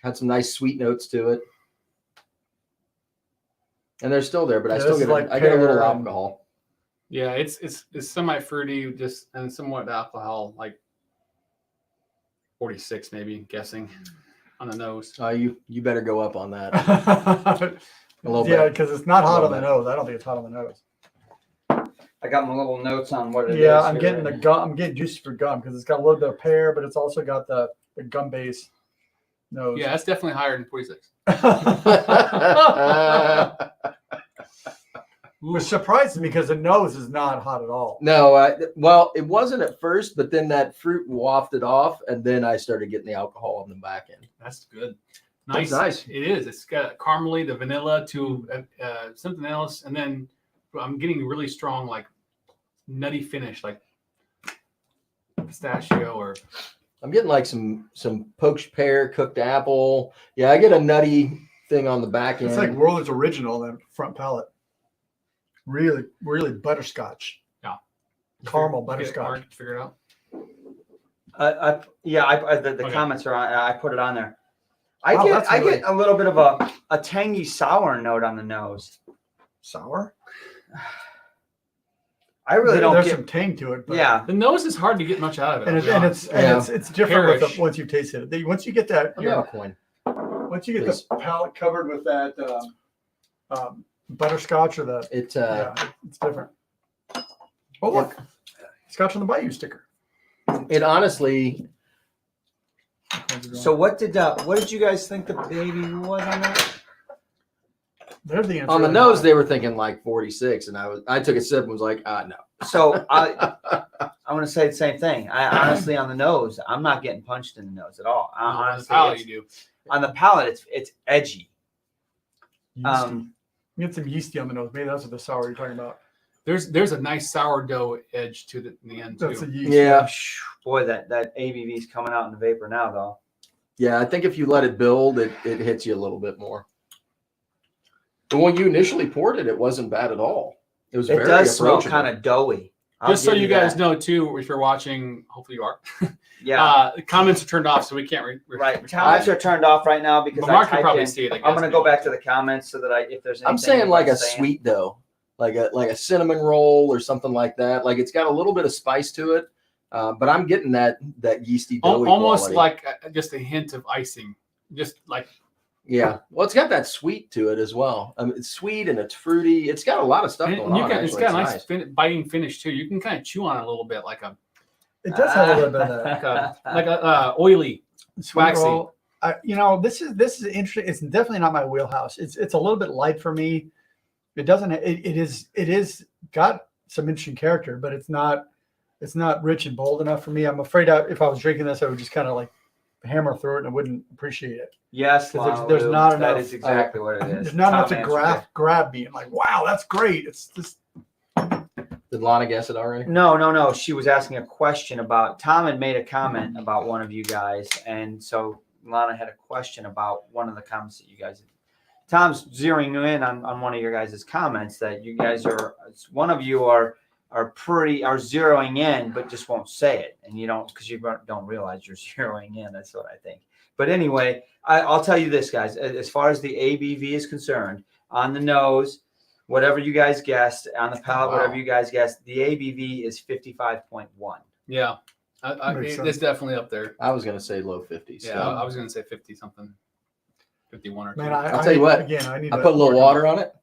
Had some nice sweet notes to it, and they're still there. But I Yeah, still this is get like I get a little pear and- alcohol. Yeah, it's semi fruity, just and somewhat alcohol, like 46 maybe, guessing on the nose. You better go up on that. A little Yeah, bit. because it's not hot A on the little nose. I don't think it's hot on the nose. I got my little notes on what it is. Yeah, I'm here, getting right? the gum. I'm getting juicy for gum because it's got a little bit of pear, but it's also got the gum base. nose. Yeah, that's definitely higher than 46. Which surprised me because the nose is not hot at all. No, well, it wasn't at first, but then that fruit wafted off, and then I started getting the alcohol on the back end. That's good. That's Nice. nice. It is. It's got caramely, the vanilla to something else, and then I'm getting really strong, like nutty finish, like pistachio or. I'm getting like some poached pear, cooked apple. Yeah, I get a nutty thing on the back end. It's like Werther's Original, that front palate. Really, really butterscotch. Yeah. Caramel Get it, butterscotch. Mark, figure it out. The Okay. comments are on. I put it on there. I Wow, that's I really- get a little bit of a tangy sour note on the nose. Sour? I really don't There's get. some tang to it. But Yeah, The nose is hard to get much out of it. And, I'll it's be and honest. it's different with Pearish. once you've tasted it. Once you get that, Let me have a coin. once you get Please. the palate covered with that butterscotch or the It's yeah, it's different. Oh look, Scotch on the Bayou sticker. it honestly. So what did you guys think the baby was on that? There's the answer. On the right nose, now. they were thinking like 46, and I took a sip and was like, no. So I want to say the same thing. I honestly on the nose, I'm not getting punched in the nose at all. On the Honestly, palate it's- you do. on the palate, it's edgy. Yeasty. You get some yeasty on the nose. Maybe that's what the sour you're talking about. There's a nice sourdough edge to in the end too. That's a yeast. Yeah, Boy, that ABV is coming out in the vapor now, though. yeah. I think if you let it build, it hits you a little bit more. But when you initially poured it, it wasn't bad at all. It was It very does smell approachable. kind of doughy. Just so you guys know too, if you're watching, hopefully you are. Yeah. The comments are turned off, so we can't Right. respond. Comments are turned off right now because But Mark I can typed probably in. see it. I I'm guess, gonna go maybe. back to the comments so that if there's anything. I'm saying like a anybody's saying. sweet dough, like a cinnamon roll or something like that. Like it's got a little bit of spice to it, but I'm getting that yeasty doughy Almost quality. like just a hint of icing, just like Yeah, well, it's got that sweet to it as well. It's sweet and it's fruity. It's got a lot of stuff and going you on. can. It's actually. got a nice biting finish too. You can kind of chew on it a little bit, like a It does have a little bit of that. like a oily. Sweet waxy. roll. This is interesting. It's definitely not my wheelhouse. It's a little bit light for me. It doesn't. It is got some interesting character, but it's not rich and bold enough for me. I'm afraid if I was drinking this, I would just kind of like hammer through it and I wouldn't appreciate it. Yes, 'Cause Lana there's Lou, not that enough, is exactly what it is. There's not enough Tom to answered grab me. I'm like, wow, that's great. It's just Did Lana guess it already? it. No. She was asking a question about. Tom had made a comment about one of you guys, and so Lana had a question about one of the comments that you guys. Tom's zeroing in on one of your guys' comments that you guys are. One of you are zeroing in, but just won't say it, and you don't because you don't realize you're zeroing in. That's what I think. But anyway, I'll tell you this, guys. As far as the ABV is concerned, on the nose, whatever you guys guessed, on the palate, Wow. whatever you guys guessed, the ABV is 55.1. Yeah, Makes it's sense. definitely up there. I was gonna say low 50s. Yeah, I was gonna say 50 something, 51 or 2. man. I'll tell you what, Again, I need. I to put a little work water on it.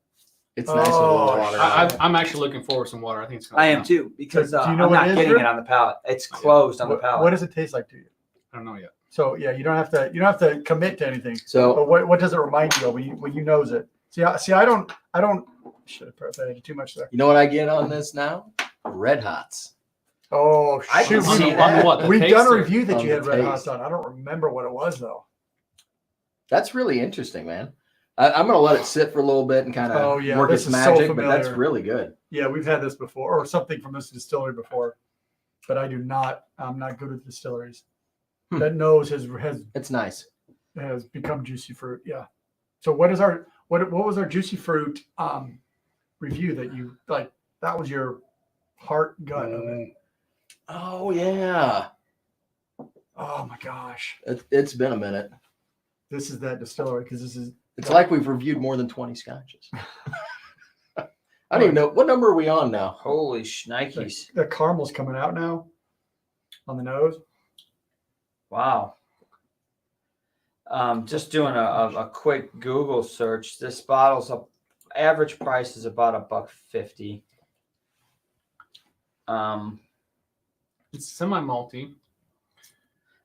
It's nice with a little Oh, water. on it. I'm actually looking forward to some water. I think it's gonna I am come. too, because Do you I'm know what not it is, getting Drew? it on the palate. It's closed on the palate. What does it taste like to you? I don't know yet. So yeah, you don't have to commit to anything. So But what does it remind you of when you nose it? See, I don't. Should have added too much there. you know what I get on this now? Red Hots. Oh I can shoot! see we've- that. What, the We've taste done a or- review that on you had the red taste. hot on. I don't remember what it was though. That's really interesting, man. I'm gonna let it sit for a little bit and kind of Oh, yeah, work this its is so magic, but that's familiar. really good. Yeah, we've had this before, or something from this distillery before. But I'm not good with distilleries. Hmm. That nose has It's nice. become juicy fruit. Yeah. So what was our juicy fruit review that you like? That was your heart gut of it. Oh yeah, Oh my gosh, it's been a minute. this is that distillery because this is It's like we've reviewed more than 20 scotches. I don't even know what number are we on now. Holy shnikes. the caramel's coming out now on the nose. Wow. Just doing a quick Google search. This bottle's average price is about $1.50. It's semi malty.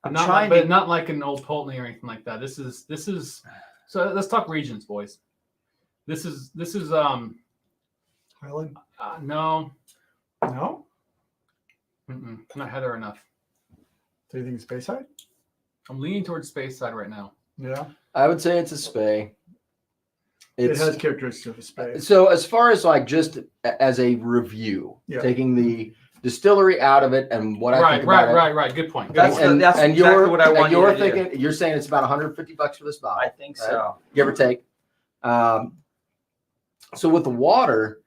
I'm not trying like, to. not like an Old Pulteney or anything like that. This is. So let's talk regions, boys. This is Highland? no, No? not Heather enough. Do you think it's Bayside? I'm leaning towards Speyside right now. Yeah. I would say it's a spay. It has characteristics of a space. So as far as like just as a review, Yeah. taking the distillery out of it and what I think about it. Right. Good point. That's And exactly you're, what I want and you you're to do. thinking, you're saying it's about $150 for this bottle. I think so. Give or take. So with the water,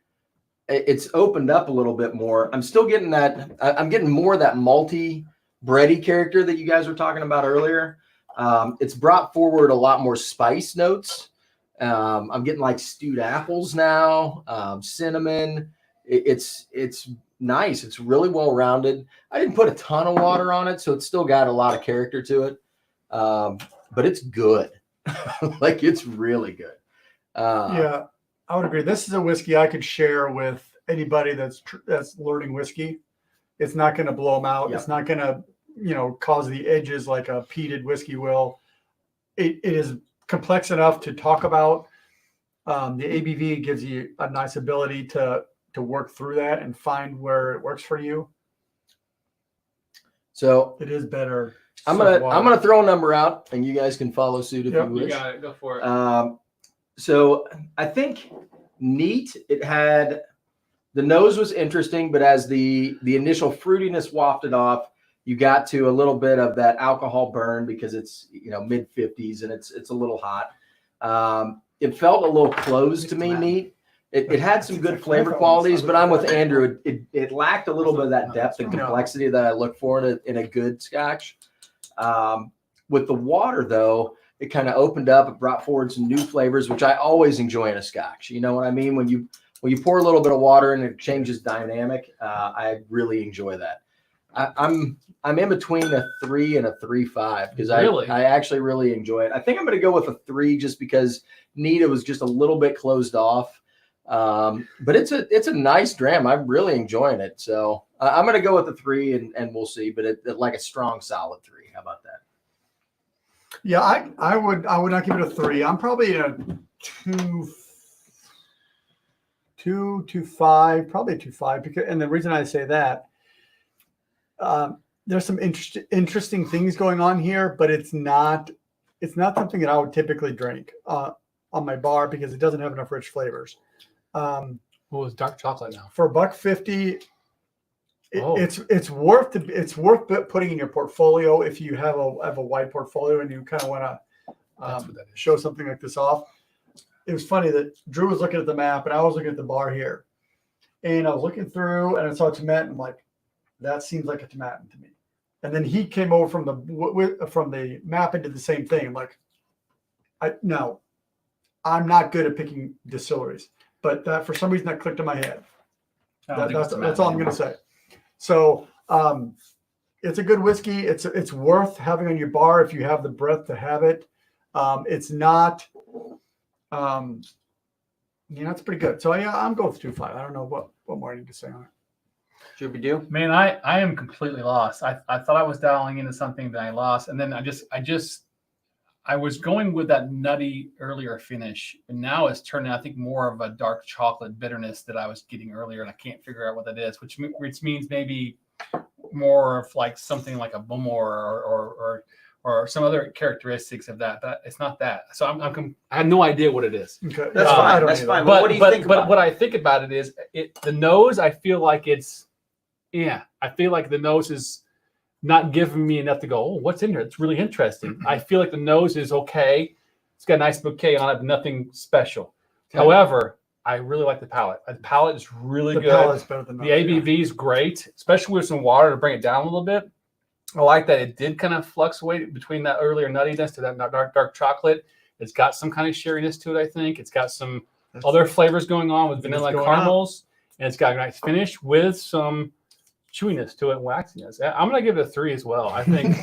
it's opened up a little bit more. I'm still getting that. I'm getting more of that malty, bready character that you guys were talking about earlier. It's brought forward a lot more spice notes. I'm getting like stewed apples now, cinnamon. It's nice. It's really well rounded. I didn't put a ton of water on it, so it's still got a lot of character to it. But it's good. Like it's really good. Yeah, I would agree. This is a whiskey I could share with anybody that's learning whiskey. It's not going to blow them out. Yep. It's not going to, cause the edges like a peated whiskey will. It is complex enough to talk about. The ABV gives you a nice ability to work through that and find where it works for you. So It is better. I'm gonna throw a number out, and you guys can follow suit if Yep. you You wish. got it. Go for it. So I think neat. It had the nose was interesting, but as the initial fruitiness wafted off, you got to a little bit of that alcohol burn because it's mid 50s and it's a little hot. It felt a little closed to me. Neat. It had some good flavor qualities, but I'm with Andrew. It lacked a little bit of that depth and complexity that I look for in a good Scotch. With the water, though, it kind of opened up. It brought forward some new flavors, which I always enjoy in a Scotch. You know what I mean? When you pour a little bit of water and it changes dynamic, I really enjoy that. I'm in between a 3 and a 3.5 because I actually really enjoy it. I think I'm going to go with a 3 just because Nita was just a little bit closed off. But it's a nice dram. I'm really enjoying it. So I'm going to go with a 3 and we'll see. But it like a strong solid 3. How about that? Yeah, I would not give it a 3. I'm probably in a 2.5, probably a 2.5. Because, and the reason I say that, there's some interesting things going on here, but it's not something that I would typically drink on my bar because it doesn't have enough rich flavors. What was dark chocolate now? For $1.50, Oh. it's worth putting in your portfolio if you have a wide portfolio and you kind of want That's to what that is. show something like this off. It was funny that Drew was looking at the map and I was looking at the bar here, and I was looking through and I saw tomato. I'm like, that seems like a tomato to me. And then he came over from the map and did the same thing. I'm like, I'm not good at picking distilleries, but that for some reason that clicked in my head. That's all I'm going to say. So it's a good whiskey. It's worth having on your bar if you have the breadth to have it. It's not, it's pretty good. So yeah, I'm going with 2.5. I don't know what more I need to say on it. Should we do? Man, I am completely lost. I thought I was dialing into something that I lost, and then I was going with that nutty earlier finish, and now it's turning, I think, more of a dark chocolate bitterness that I was getting earlier, and I can't figure out what that is, which means maybe more of like something like a Bumor or some other characteristics of that. But it's not that. So I have no idea what it is. Okay. That's I fine. don't That's either. fine. But what do you think about what I think about it is the nose. I feel like I feel like the nose is not giving me enough to go, oh, what's in here? It's really interesting. I feel like the nose is okay. It's got a nice bouquet and I have nothing special. Okay. However, I really like the palate. The palate is really The good. palate's better than The nose, yeah. ABV is great, especially with some water to bring it down a little bit. I like that it did kind of fluctuate between that earlier nuttiness to that dark chocolate. It's got some kind of sherryness to it, I think. It's got some other flavors going on with vanilla and going caramels. And it's got a nice finish with some chewiness to it and waxiness. I'm going to give it a 3 as well. I think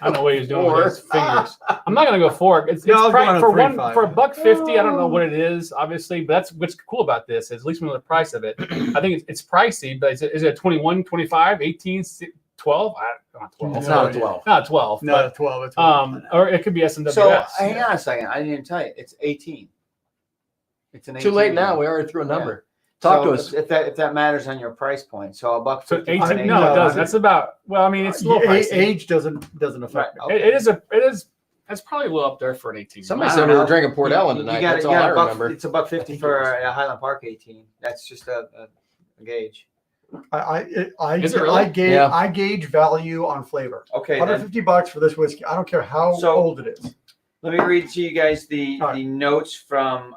I don't know what he's doing with his fingers. I'm not going to go 4. It's No, I was going for on 3.5. for $1.50. I don't know what it is, obviously, but that's what's cool about this. Is at least we know the price of it. I think it's pricey, but is it 21, 25, 18, 12. Not 12. It's not a 12. Not 12. Not a 12. It's 12. Or it could be SNWS. So hang on a second. I didn't even tell you. It's 18. It's an 18. Too late now. We already threw a number. Talk to us. If that matters on your price point. So $1.50. So 18. I mean, No, it no, doesn't. That's about. Well, I mean, it's a little pricey. Age doesn't affect me. Okay. It is. That's probably a little up there for an 18. Somebody I said don't we were know. drinking Port Ellen You tonight. got- That's you all got I a buck- remember. It's $1.50 for a Highland Park 18. That's just a gauge. I Is it really? gauge value on flavor. Okay. Then. $150 for this whiskey. I don't care how So- old it is. Let me read to you guys the All right. the notes from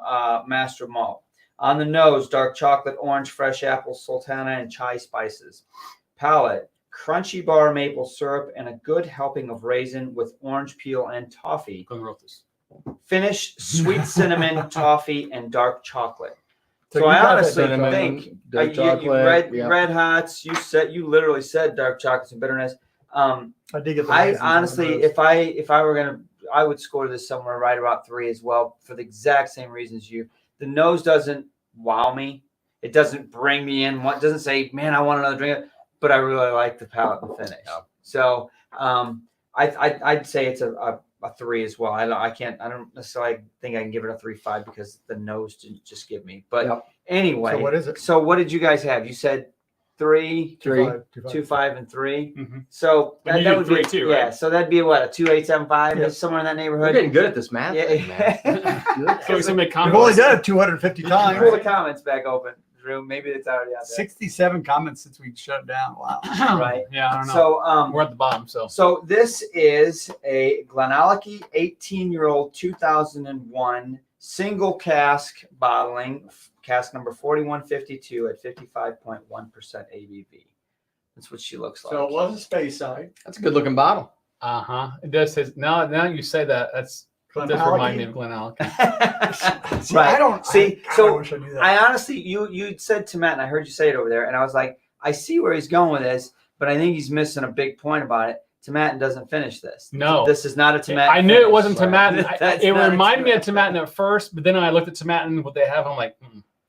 Master Malt. On the nose, dark chocolate, orange, fresh apple, sultana, and chai spices. Palate, crunchy bar maple syrup and a good helping of raisin with orange peel and toffee. Who wrote this? Finish, sweet cinnamon, toffee, and dark chocolate. So So you I got honestly that cinnamon, think dark you chocolate, yeah. red hots. You literally said dark chocolates and bitterness. I did get the I raisins on honestly, those. if I were gonna, I would score this somewhere right about 3 as well for the exact same reasons you. The nose doesn't wow me. It doesn't bring me in. What doesn't say, man, I want another drink. But I really like the palate and finish. Yeah. So I'd say it's a 3 as well. I don't necessarily think I can give it a 3.5 because the nose didn't just give me. But Yep. anyway, So what is it? So what did you guys have? You said 3, 2.5. 2, 5, and 3. Mm-hmm. So And you that did would 3 be too, yeah. right? So that'd be what, a 2.875, Yeah. somewhere in that We're neighborhood. getting good at this math. Yeah. thing, man. Good. So he's gonna make We've comments. only done it 250 Pull the times. comments back open, Drew. Maybe it's already out there. 67 comments since we shut it down. Wow. Right. Yeah, I don't know. So We're at the bottom, so. So this is a Glenallachie 18-year-old 2001 single cask bottling, cask number 4152 at 55.1% ABV. That's what she looks like. So it was a space side. That's a good looking bottle. It does say now you say that that does remind me of Glenallachie. See, Right. I don't See, I so wish I knew that. I honestly, you said to Matt, and I heard you say it over there, and I was like, I see where he's going with this, but I think he's missing a big point about it. Tomatin doesn't finish this. No. This is not a tomatin. I knew it wasn't finish. Tomatin. That's It not a reminded me of tomatin. Tomatin at first, but then I looked at Tomatin, what they have, I'm like,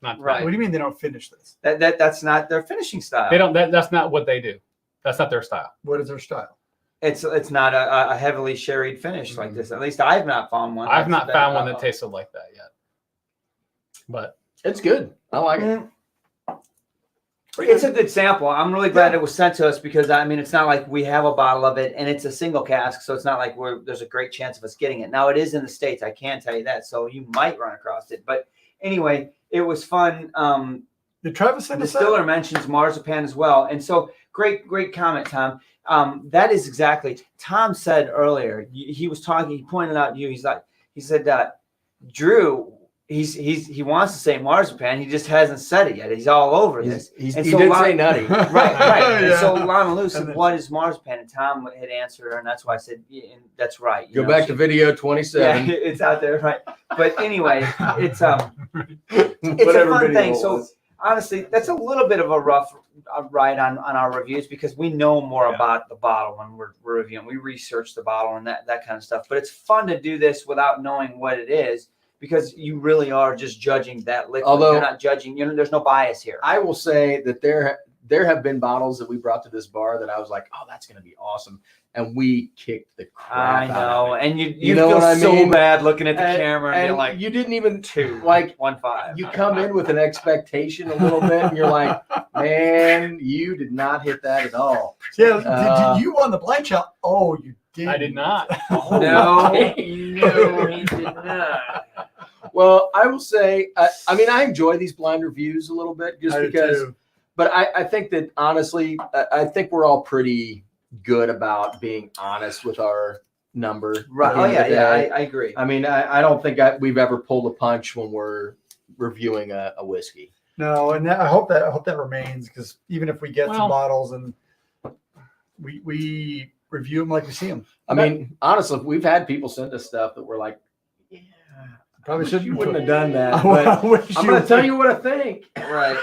not Tomatin. Right. What do you mean they don't finish this? That's not their finishing style. They don't. That's not what they do. That's not their style. What is their style? It's not a heavily sherried finish like this. At least I've not found one. I've not That's found one been- that tasted like that yet. But It's good. I like it. Mm. It's a good sample. I'm really glad it was sent to us because I mean it's not like we have a bottle of it and it's a single cask, so it's not like there's a great chance of us getting it. Now it is in the States, I can tell you that, so you might run across it. But anyway, it was fun. Did Travis The send us that? distiller mentions marzipan as well, and so great comment, Tom. That is exactly Tom said earlier. He was talking. He pointed out you. He said, Drew. He wants to say marzipan. He just hasn't said it yet. He's all over this. He And did so say nutty. Right. And Yeah. so Lana Lou And said, then- "What is marzipan?" And Tom had answered her, and that's why I said, yeah, and "That's right." Go back to video 27. Yeah, it's out there, right? But anyway, it's a Whatever fun video thing. it So was. honestly, that's a little bit of a rough ride on our reviews because we know more Yeah. about the bottle when we're reviewing. We research the bottle and that kind of stuff. But it's fun to do this without knowing what it is because you really are just judging that liquid. Although- you're not judging. There's no bias here. I will say that there have been bottles that we brought to this bar that I was like, oh, that's going to be awesome. And we kicked the crap I out know, of it. and you know feel what I so mean? bad looking at the And- camera and, And being like you didn't even 1.5. you come in with an expectation a little bit and you're like, man, you did not hit that at all. Yeah. Did you won the blind shot? Oh, you did. I did not. No, no, he did not. Well, I will say, I mean, I enjoy these blind reviews a little bit just I do because, too. but I think that honestly, I think we're all pretty good about being honest with our number. Right. at the Oh end of yeah, the day. I agree. I mean, I don't think we've ever pulled a punch when we're reviewing a whiskey. No, and I hope that remains because even if we get Well- some bottles and we review them like we see them, I mean, honestly, we've had people send us stuff that we're like, yeah, probably you shouldn't wouldn't have done that. I But wish I'm you going to would. tell you what I think. Right.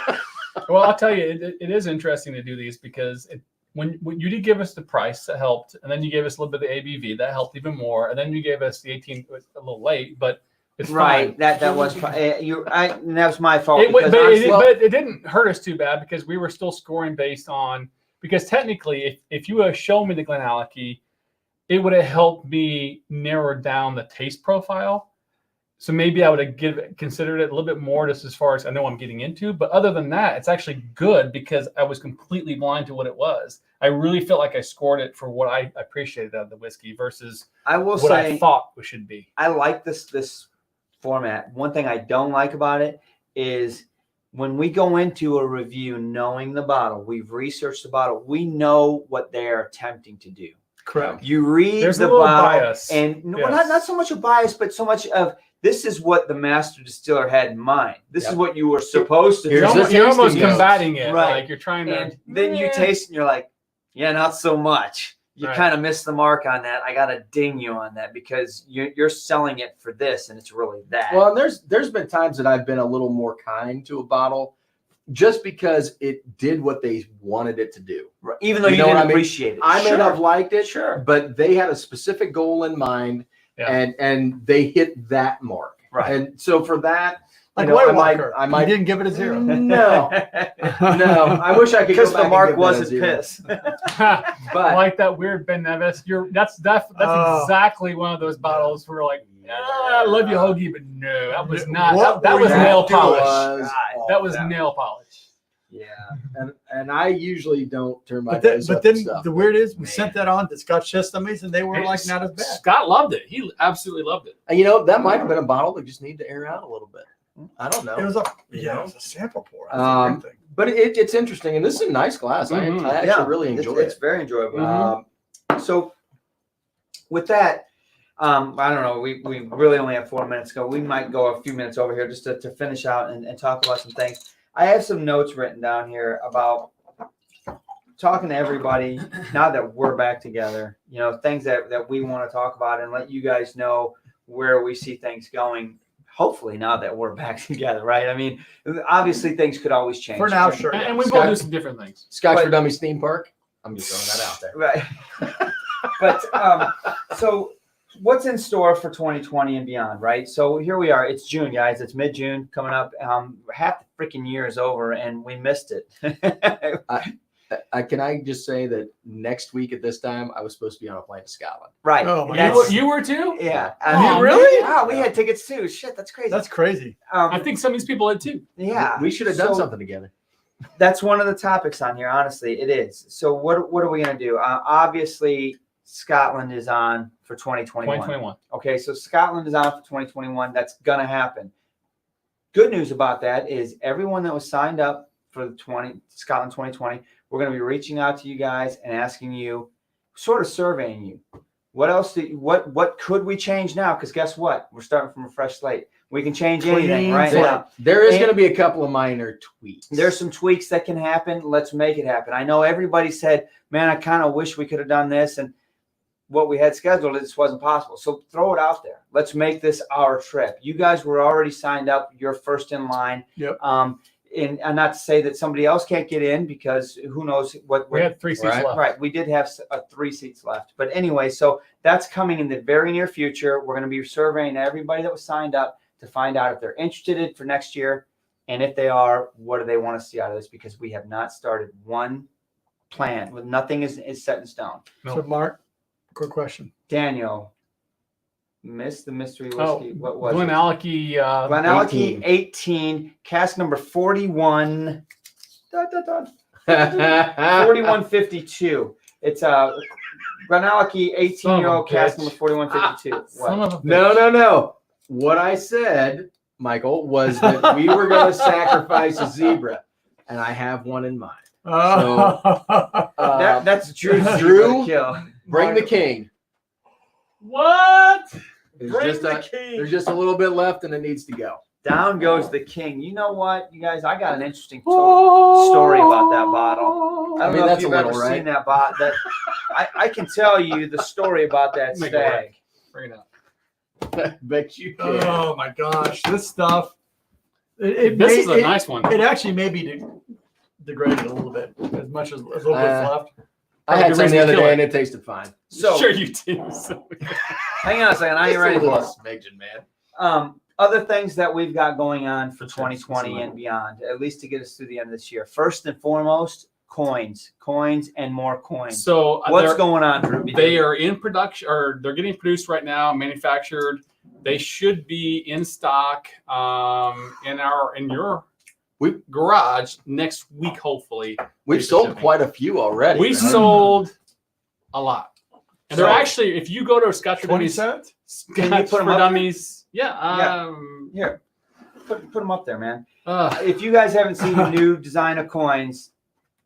Well, I'll tell you, it is interesting to do these because when you did give us the price, that helped, and then you gave us a little bit of ABV, that helped even more, and then you gave us the 18 a little late, but it's Right. fine. That was and that was my fault. But because honestly- it didn't hurt us too bad because we were still scoring based on because technically, if you would have shown me the Glenallachie, it would have helped me narrow down the taste profile. So maybe I would have considered it a little bit more, just as far as I know I'm getting into. But other than that, it's actually good because I was completely blind to what it was. I really felt like I scored it for what I appreciated out of the whiskey versus I will what say I thought it should be. I like this format. One thing I don't like about it is when we go into a review knowing the bottle, we've researched the bottle, we know what they're attempting to do. Correct. You read There's the a little bottle, bias. and well, not so much a bias, but so much of this is what the master distiller had in mind. This is what you were supposed to do. You're almost tasting combating it, Right. like you're trying to. And then you taste and you're like, yeah, not so much. You Right. kind of missed the mark on that. I got to ding you on that because you're selling it for this and it's really that. Well, and there's been times that I've been a little more kind to a bottle just because it did what they wanted it to do. Even though You you know didn't what I mean? appreciate it. I may Sure. not have liked it, Sure. but they had a specific goal in mind, and they hit that mark. Right. And so for that, Like you know, White I Walker. might You didn't give it a 0. No, no. I wish I could Because go back the mark and give that a wasn't 0. pissed. But like that weird Ben Nevis. That's Oh. exactly one of those bottles where like, I love you, Hoagie, but no, that was not. What That were was you nail doing? polish. God. That was nail polish. Yeah. and I usually don't turn my But then, nose but up at then stuff. the weird is we Man. sent that on to Scotch Dummies and they were Hey, like not as bad. Scott loved it. He absolutely loved it. And you know, that might have been a bottle that just needed to air out a little bit. I don't know. It was a You yeah, know? it was a sample pour. That's a weird thing. But it's interesting, and this is a nice glass. Mhm. I actually really enjoy It's it. very enjoyable. Mhm. So with that, I don't know. We really only have 4 minutes to go. We might go a few minutes over here just to finish out and talk about some things. I have some notes written down here about talking to everybody now that we're back together. You know, things that we want to talk about and let you guys know where we see things going. Hopefully, now that we're back together, right? I mean, obviously things could always change. For now, sure. And yeah. we both do some different things. Scotch But- for Dummies theme park. I'm just throwing that out there. Right. But so what's in store for 2020 and beyond, right? So here we are. It's June, guys. It's mid-June coming up. Half the freaking year is over and we missed it. Can I just say that next week at this time, I was supposed to be on a plane to Scotland. Right. Oh, my That's- You were too? yeah. Oh, really? Wow, we had tickets too. Shit, that's crazy. That's crazy. I think some of these people did too. yeah. We should have done So something together. That's one of the topics on here. Honestly, it is. So what are we going to do? Obviously, Scotland is on for 2021. 2021. Okay, so Scotland is on for 2021. That's going to happen. Good news about that is everyone that was signed up for the Scotland 2020, we're going to be reaching out to you guys and asking you, sort of surveying you. What else? What could we change now? Because guess what? We're starting from a fresh slate. We can change anything Clean right slate. now. There is And- going to be a couple of minor tweaks. There's some tweaks that can happen. Let's make it happen. I know everybody said, man, I kind of wish we could have done this. And what we had scheduled, it just wasn't possible. So throw it out there. Let's make this our trip. You guys were already signed up. You're first in line. Yep. And not to say that somebody else can't get in because who knows what We had 3 seats Right. left. Right. We did have 3 seats left. But anyway, so that's coming in the very near future. We're going to be surveying everybody that was signed up to find out if they're interested in for next year. And if they are, what do they want to see out of this? Because we have not started one plan. Nothing is set in stone. No. So, Mark, quick question. Daniel, missed the mystery Oh, whiskey. What was Glenallachie. it? Glenallachie 18, cask number 41. 4152. It's a Glenallachie 18-year-old Son of a cask bitch. number 4152. Son What? of a No, bitch. no. What I said, Michael, was that we were going to sacrifice a zebra, and I have one in mind. That's Drew's Drew? kill. Bring the king. What? There's just a little bit left, and it needs to go. Down goes the king. You know what, you guys? I got an interesting story about that bottle. I don't I mean, know if that's a you've ever little, right? seen that bottle. That I can tell you the story about that Make it stag. Bring it up. Bet you can. Oh my gosh, this stuff. It This may- is a it- nice one. It actually may be degraded a little bit, as much as a little bit's left. I had Good some reason the to other kill day, it. and it tasted fine. So sure you do. So- hang on a second. I ain't Just a ready little for it. smidgen, man. Other things that we've got going on for 2020 and beyond, at least to get us through the end of this year. First and foremost, coins, and more coins. So What's going on, Drew? They are in production, or they're getting produced right now, manufactured. They should be in stock in your garage next week, hopefully. We've sold quite a few already. We right? sold a lot. And So- they're actually, if you go to Scotch for 20 Dummies, cents? Can you Scotch put 'em for up there? Dummies, yeah. Here, put them up there, man. Uh, If you guys haven't seen the new design of coins,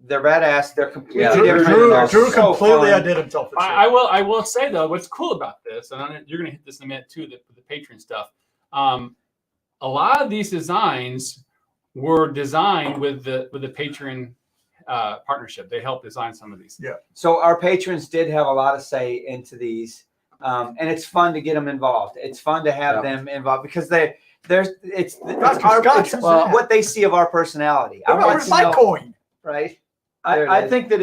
they're badass. They're completely Yeah, different. Drew They're so completely fun. outdid himself. For sure. I will say though, what's cool about this, and you're going to hit this in a minute too, the Patreon stuff. A lot of these designs were designed with the Patreon partnership. They helped design some of these. Yeah. So our patrons did have a lot of say into these, and it's fun to get them involved. It's fun to have them involved because it's Scotch, who's that? what they see of our personality. I want Where's to my know, coin? right? There it I is. think that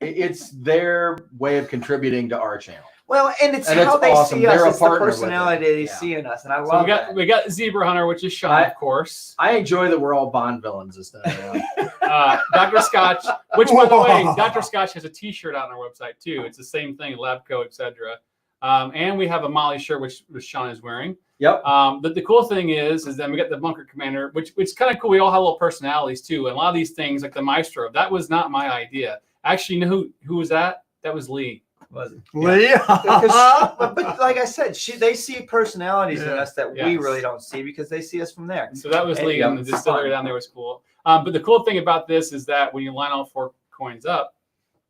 it's their way of contributing to our channel. Well, and it's And how it's they awesome. see us. They're a It's the partner with it. personality they Yeah. see in us, and I So love that. we got Zebra Hunter, which is Sean, of course. I enjoy that we're all Bond villains this time around. Dr. Scotch, which by the way, Dr. Scotch has a T-shirt on our website too. It's the same thing, lab coat, etc. And we have a Molly shirt, which Sean is wearing. Yep. But the cool thing is then we got the Bunker Commander, which kind of cool. We all have little personalities too, and a lot of these things, like the Maestro, that was not my idea. Actually, you know who was that? That was Lee. Was it? Lee. but like I said, they see personalities in Yeah. us that we Yes. really don't see because they see us from there. So that was And, Lee, yeah, and the it's distillery fun. down there was cool. But the cool thing about this is that when you line all 4 coins up,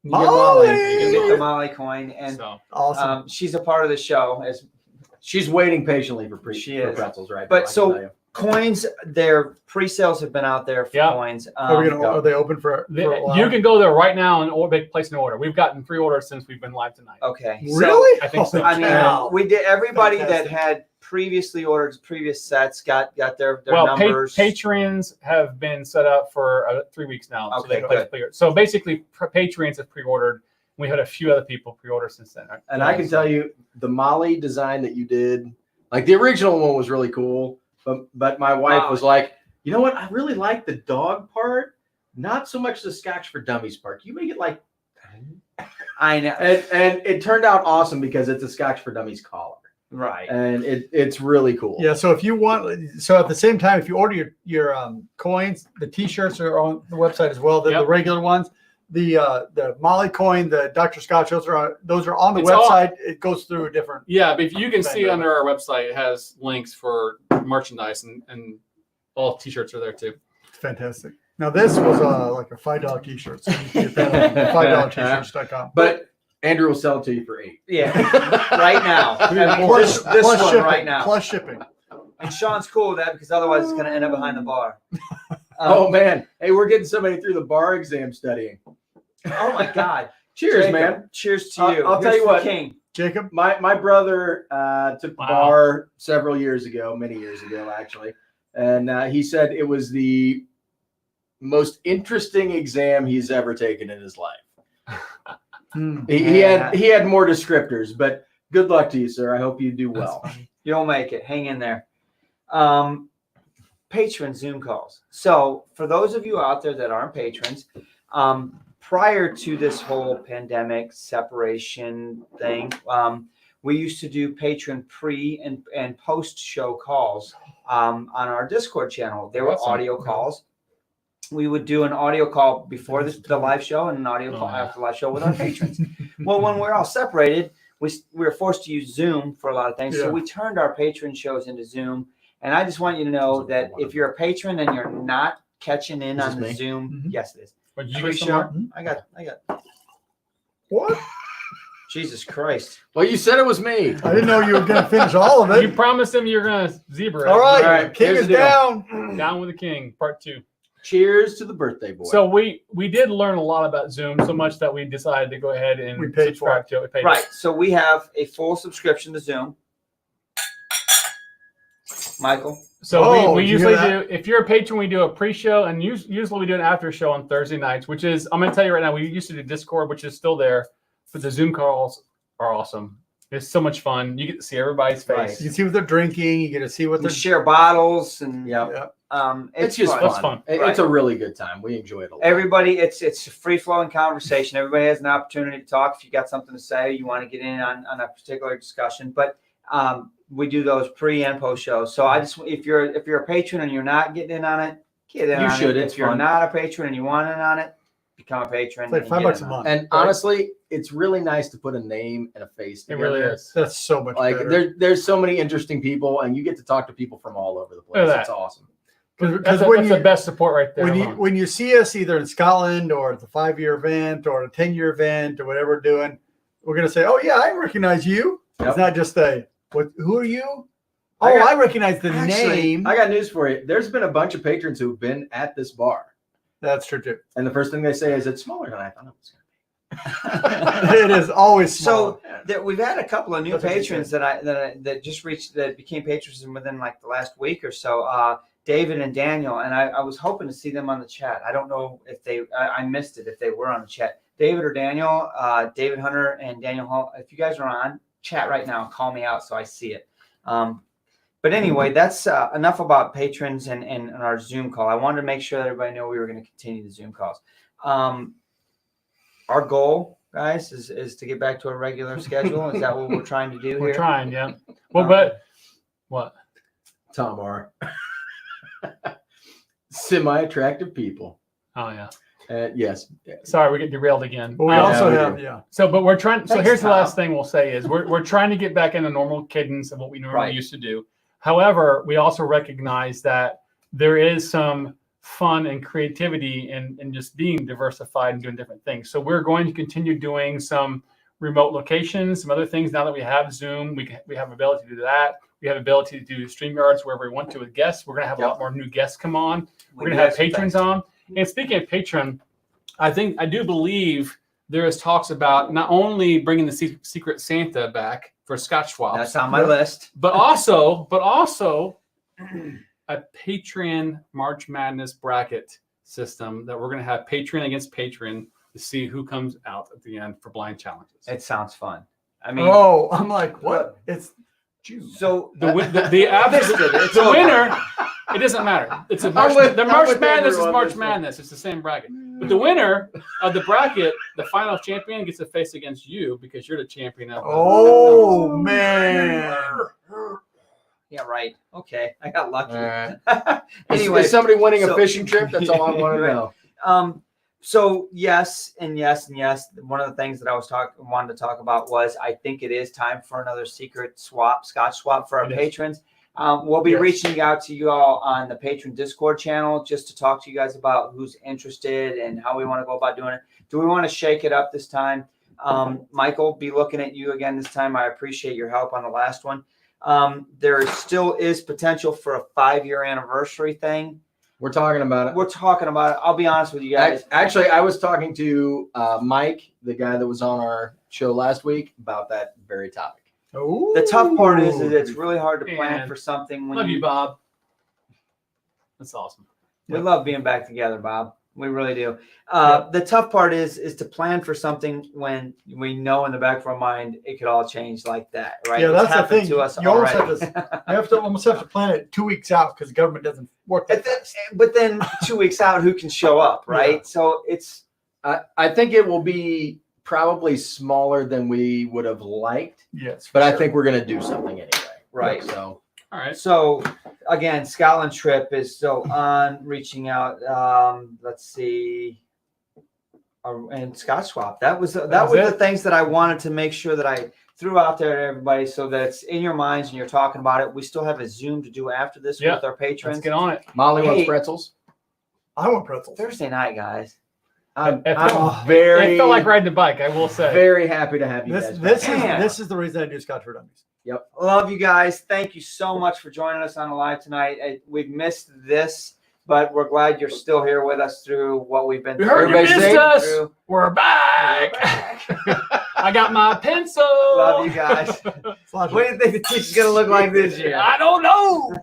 You get Molly. You can get the Molly. Molly coin, and so Awesome. she's a part of the show. As She's waiting patiently for She for is. pretzels right But now, I can so- tell you. coins, their pre-sales have been out there for Yeah. coins. Are they open for a while? you can go there right now and place an order. We've gotten 3 orders since we've been live tonight. Okay. So, Really? I think so. I mean, Wow. we did. Everybody Fantastic. that had previously ordered previous sets got their Well, numbers. Patreons have been set up for 3 weeks now. So, Okay, they place good. pre-order. So basically, Patreons have pre-ordered. We had a few other people pre-order since then. And I can tell you the Molly design that you did, like the original one was really cool, but my wife Wow. was like, you know what? I really like the dog part, not so much the Scotch for Dummies part. Can you make it like, I know. and it turned out awesome because it's a Scotch for Dummies collar, Right. and it's really cool. Yeah. So if you want, so at the same time, if you order your coins, the T-shirts are on the website as well. The Yep. regular ones, the Molly coin, the Dr. Scotch, those are on the It's all- website. It goes through a different. Yeah, but if you can see Vendor. under our website, it has links for merchandise, and all T-shirts are there too. It's fantastic. Now this was like a $5 T-shirt. So you can get that on $5t-shirts.com. But Andrew will sell it to you for $8. Yeah. Right now. I mean, Plus, this plus one shipping, right now. plus shipping. And Sean's cool with that because otherwise it's going to end up behind the bar. Oh man, hey, we're getting somebody through the bar exam studying. Oh my God. Cheers, Jacob, man. Cheers to I'll you. tell Here's you the what. King. Jacob, My brother took the Wow. bar several years ago, many years ago actually, and he said it was the most interesting exam he's ever taken in his life. He had more descriptors, but good luck to you, sir. I hope you do well. You'll make it. Hang in there. Patron Zoom calls. So for those of you out there that aren't patrons, prior to this whole pandemic separation thing, we used to do patron pre and post show calls on our Discord channel. They were Awesome. audio calls. We would do an audio call before the live show and an audio call yeah. after the live show with our patrons. Well, when we're all separated, we were forced to use Zoom for a lot of things. So Yeah. we turned our patron shows into Zoom. And I just want you to know that if you're a patron and you're not catching in Is on this the me? Zoom, Mhm. yes, it is. But you get Pre-show, some more? I got. what? Jesus Christ. Well, you said it was me. I didn't know you were going to finish all of You it. promised him you're gonna zebra. All right, All right, King here's is the deal. down. Down with the king, part 2. Cheers to the birthday boy. So we did learn a lot about Zoom, so much that we decided to go ahead and We paid for subscribe to it. We paid Right. So we have a full subscription to Zoom. Michael. So Oh, we did you usually hear do, if you're a patron, we do a pre-show, and usually we do an after show on Thursday nights, which is, I'm going to tell you right now, we used to do Discord, which is still there, but the Zoom calls are awesome. It's so much fun. You get to see everybody's face. Right. You can see what they're drinking. You get to see what We they're. share bottles and Yeah. it's just fun. That's fun. It's a really good time. We enjoy it a lot. Everybody, it's a free flowing conversation. Everybody has an opportunity to talk. If you got something to say, you want to get in on a particular discussion. But we do those pre and post shows. So I just, if you're a patron and you're not getting in on it, get in. You on should. it. It's If you're fun. not a patron and you want in on it, become a patron. It's like and $5 get a in on month. it. And honestly, it's really nice to put a name and a face It together. really is. That's so much Like better. there's so many interesting people, and you get to talk to people from all over the Look at place. that. It's awesome. Because That's the best support right there. when you see us either in Scotland or at the 5-year event or a 10-year event or whatever we're doing, we're gonna say, "Oh yeah, I recognize you." Yep. It's not just who are you? I Oh, got- I recognize the Actually, name. I got news for you. There's been a bunch of patrons who've been at this bar, That's true too. and the first thing they say is, "It's smaller than I thought it was going to It is always So small. we've had a couple of new That's what she patrons that just that became patrons within like the last week or so. David and Daniel, and I was hoping to see them on the chat. I don't know if I missed it if they were on the chat. David or Daniel, David Hunter and Daniel Hall. If you guys are on chat right now, call me out so I see it. But anyway, that's enough about patrons and our Zoom call. I wanted to make sure that everybody knew we were going to continue the Zoom calls. Our goal, guys, is to get back to a regular schedule. Is that what we're trying to do We're here? trying, yeah. Well, but what? Tom R. Semi-attractive people. Oh yeah. Yes. Sorry, we get derailed again. But we Yeah, also we have do. So, but we're trying. So Thanks, here's the Tom. last thing we'll say is we're trying to get back in a normal cadence of what we normally Right. used to do. However, we also recognize that there is some fun and creativity in just being diversified and doing different things. So we're going to continue doing some remote locations, some other things. Now that we have Zoom, we have ability to do that. We have ability to do StreamYards wherever we want to with guests. We're going to have a lot more new guests come on. We're going to have patrons on. And speaking of patron, I do believe there is talks about not only bringing the Secret Santa back for Scotch swaps, That's on my list. but also a Patreon March Madness bracket system that we're going to have patron against patron to see who comes out at the end for blind challenges. It sounds fun. I mean, Oh, I'm like, what? It's June. so The winner, it doesn't matter. It's a March, with- the I'm March with Madness Andrew is on March this one. Madness. It's the same bracket. But the winner of the bracket, the final champion, gets to face against you because you're the champion of Oh man. yeah, right. Okay, I got lucky. All right. Anyway, is somebody winning so- a fishing trip? That's all I want to Right. know. So yes, and yes, and yes. One of the things that I wanted to talk about was I think it is time for another secret swap, Scotch swap for our It is. patrons. We'll be Yes. reaching out to you all on the patron Discord channel just to talk to you guys about who's interested and how we want to go about doing it. Do we want to shake it up this time? Michael, be looking at you again this time. I appreciate your help on the last one. There still is potential for a 5-year anniversary thing. We're talking about it. We're talking about it. I'll be honest with you guys. Actually, I was talking to Mike, the guy that was on our show last week, about that very topic. Ooh. The tough part is that it's really hard to plan Man. for something when Love you, Bob. That's awesome. we love being back together, Bob. We really do. The tough part is to plan for something when we know in the back of our mind it could all change like that, right? Yeah, It's that's the happened thing. to us You almost already. almost have to plan it 2 weeks out because the government doesn't work that fast. But then 2 weeks out, who can show up, right? Yeah. So it's I think it will be probably smaller than we would have liked, Yes, but I think we're going to do something anyway. Right. So All right. So again, Scotland trip is still on. Reaching out. Let's see. And Scotch swap. That was the it. things that I wanted to make sure that I threw out there to everybody, so that it's in your minds and you're talking about it. We still have a Zoom to do after this Yeah. with our patrons. Let's get on it. Molly Hey. wants pretzels. I want pretzels. Thursday night, guys. I'm It felt- very, It felt like riding a bike, I will say. very happy to have you guys. Man. This is the reason I do Scotch for Dummies. Love you guys. Thank you so much for joining us on the live tonight. We've missed this, but we're glad you're still here with us through what we've been We through. heard you Everybody missed say- us. through. We're back. I got my pencil. Love you guys. Slash- What do you think the teacher's gonna look like this year? I don't know.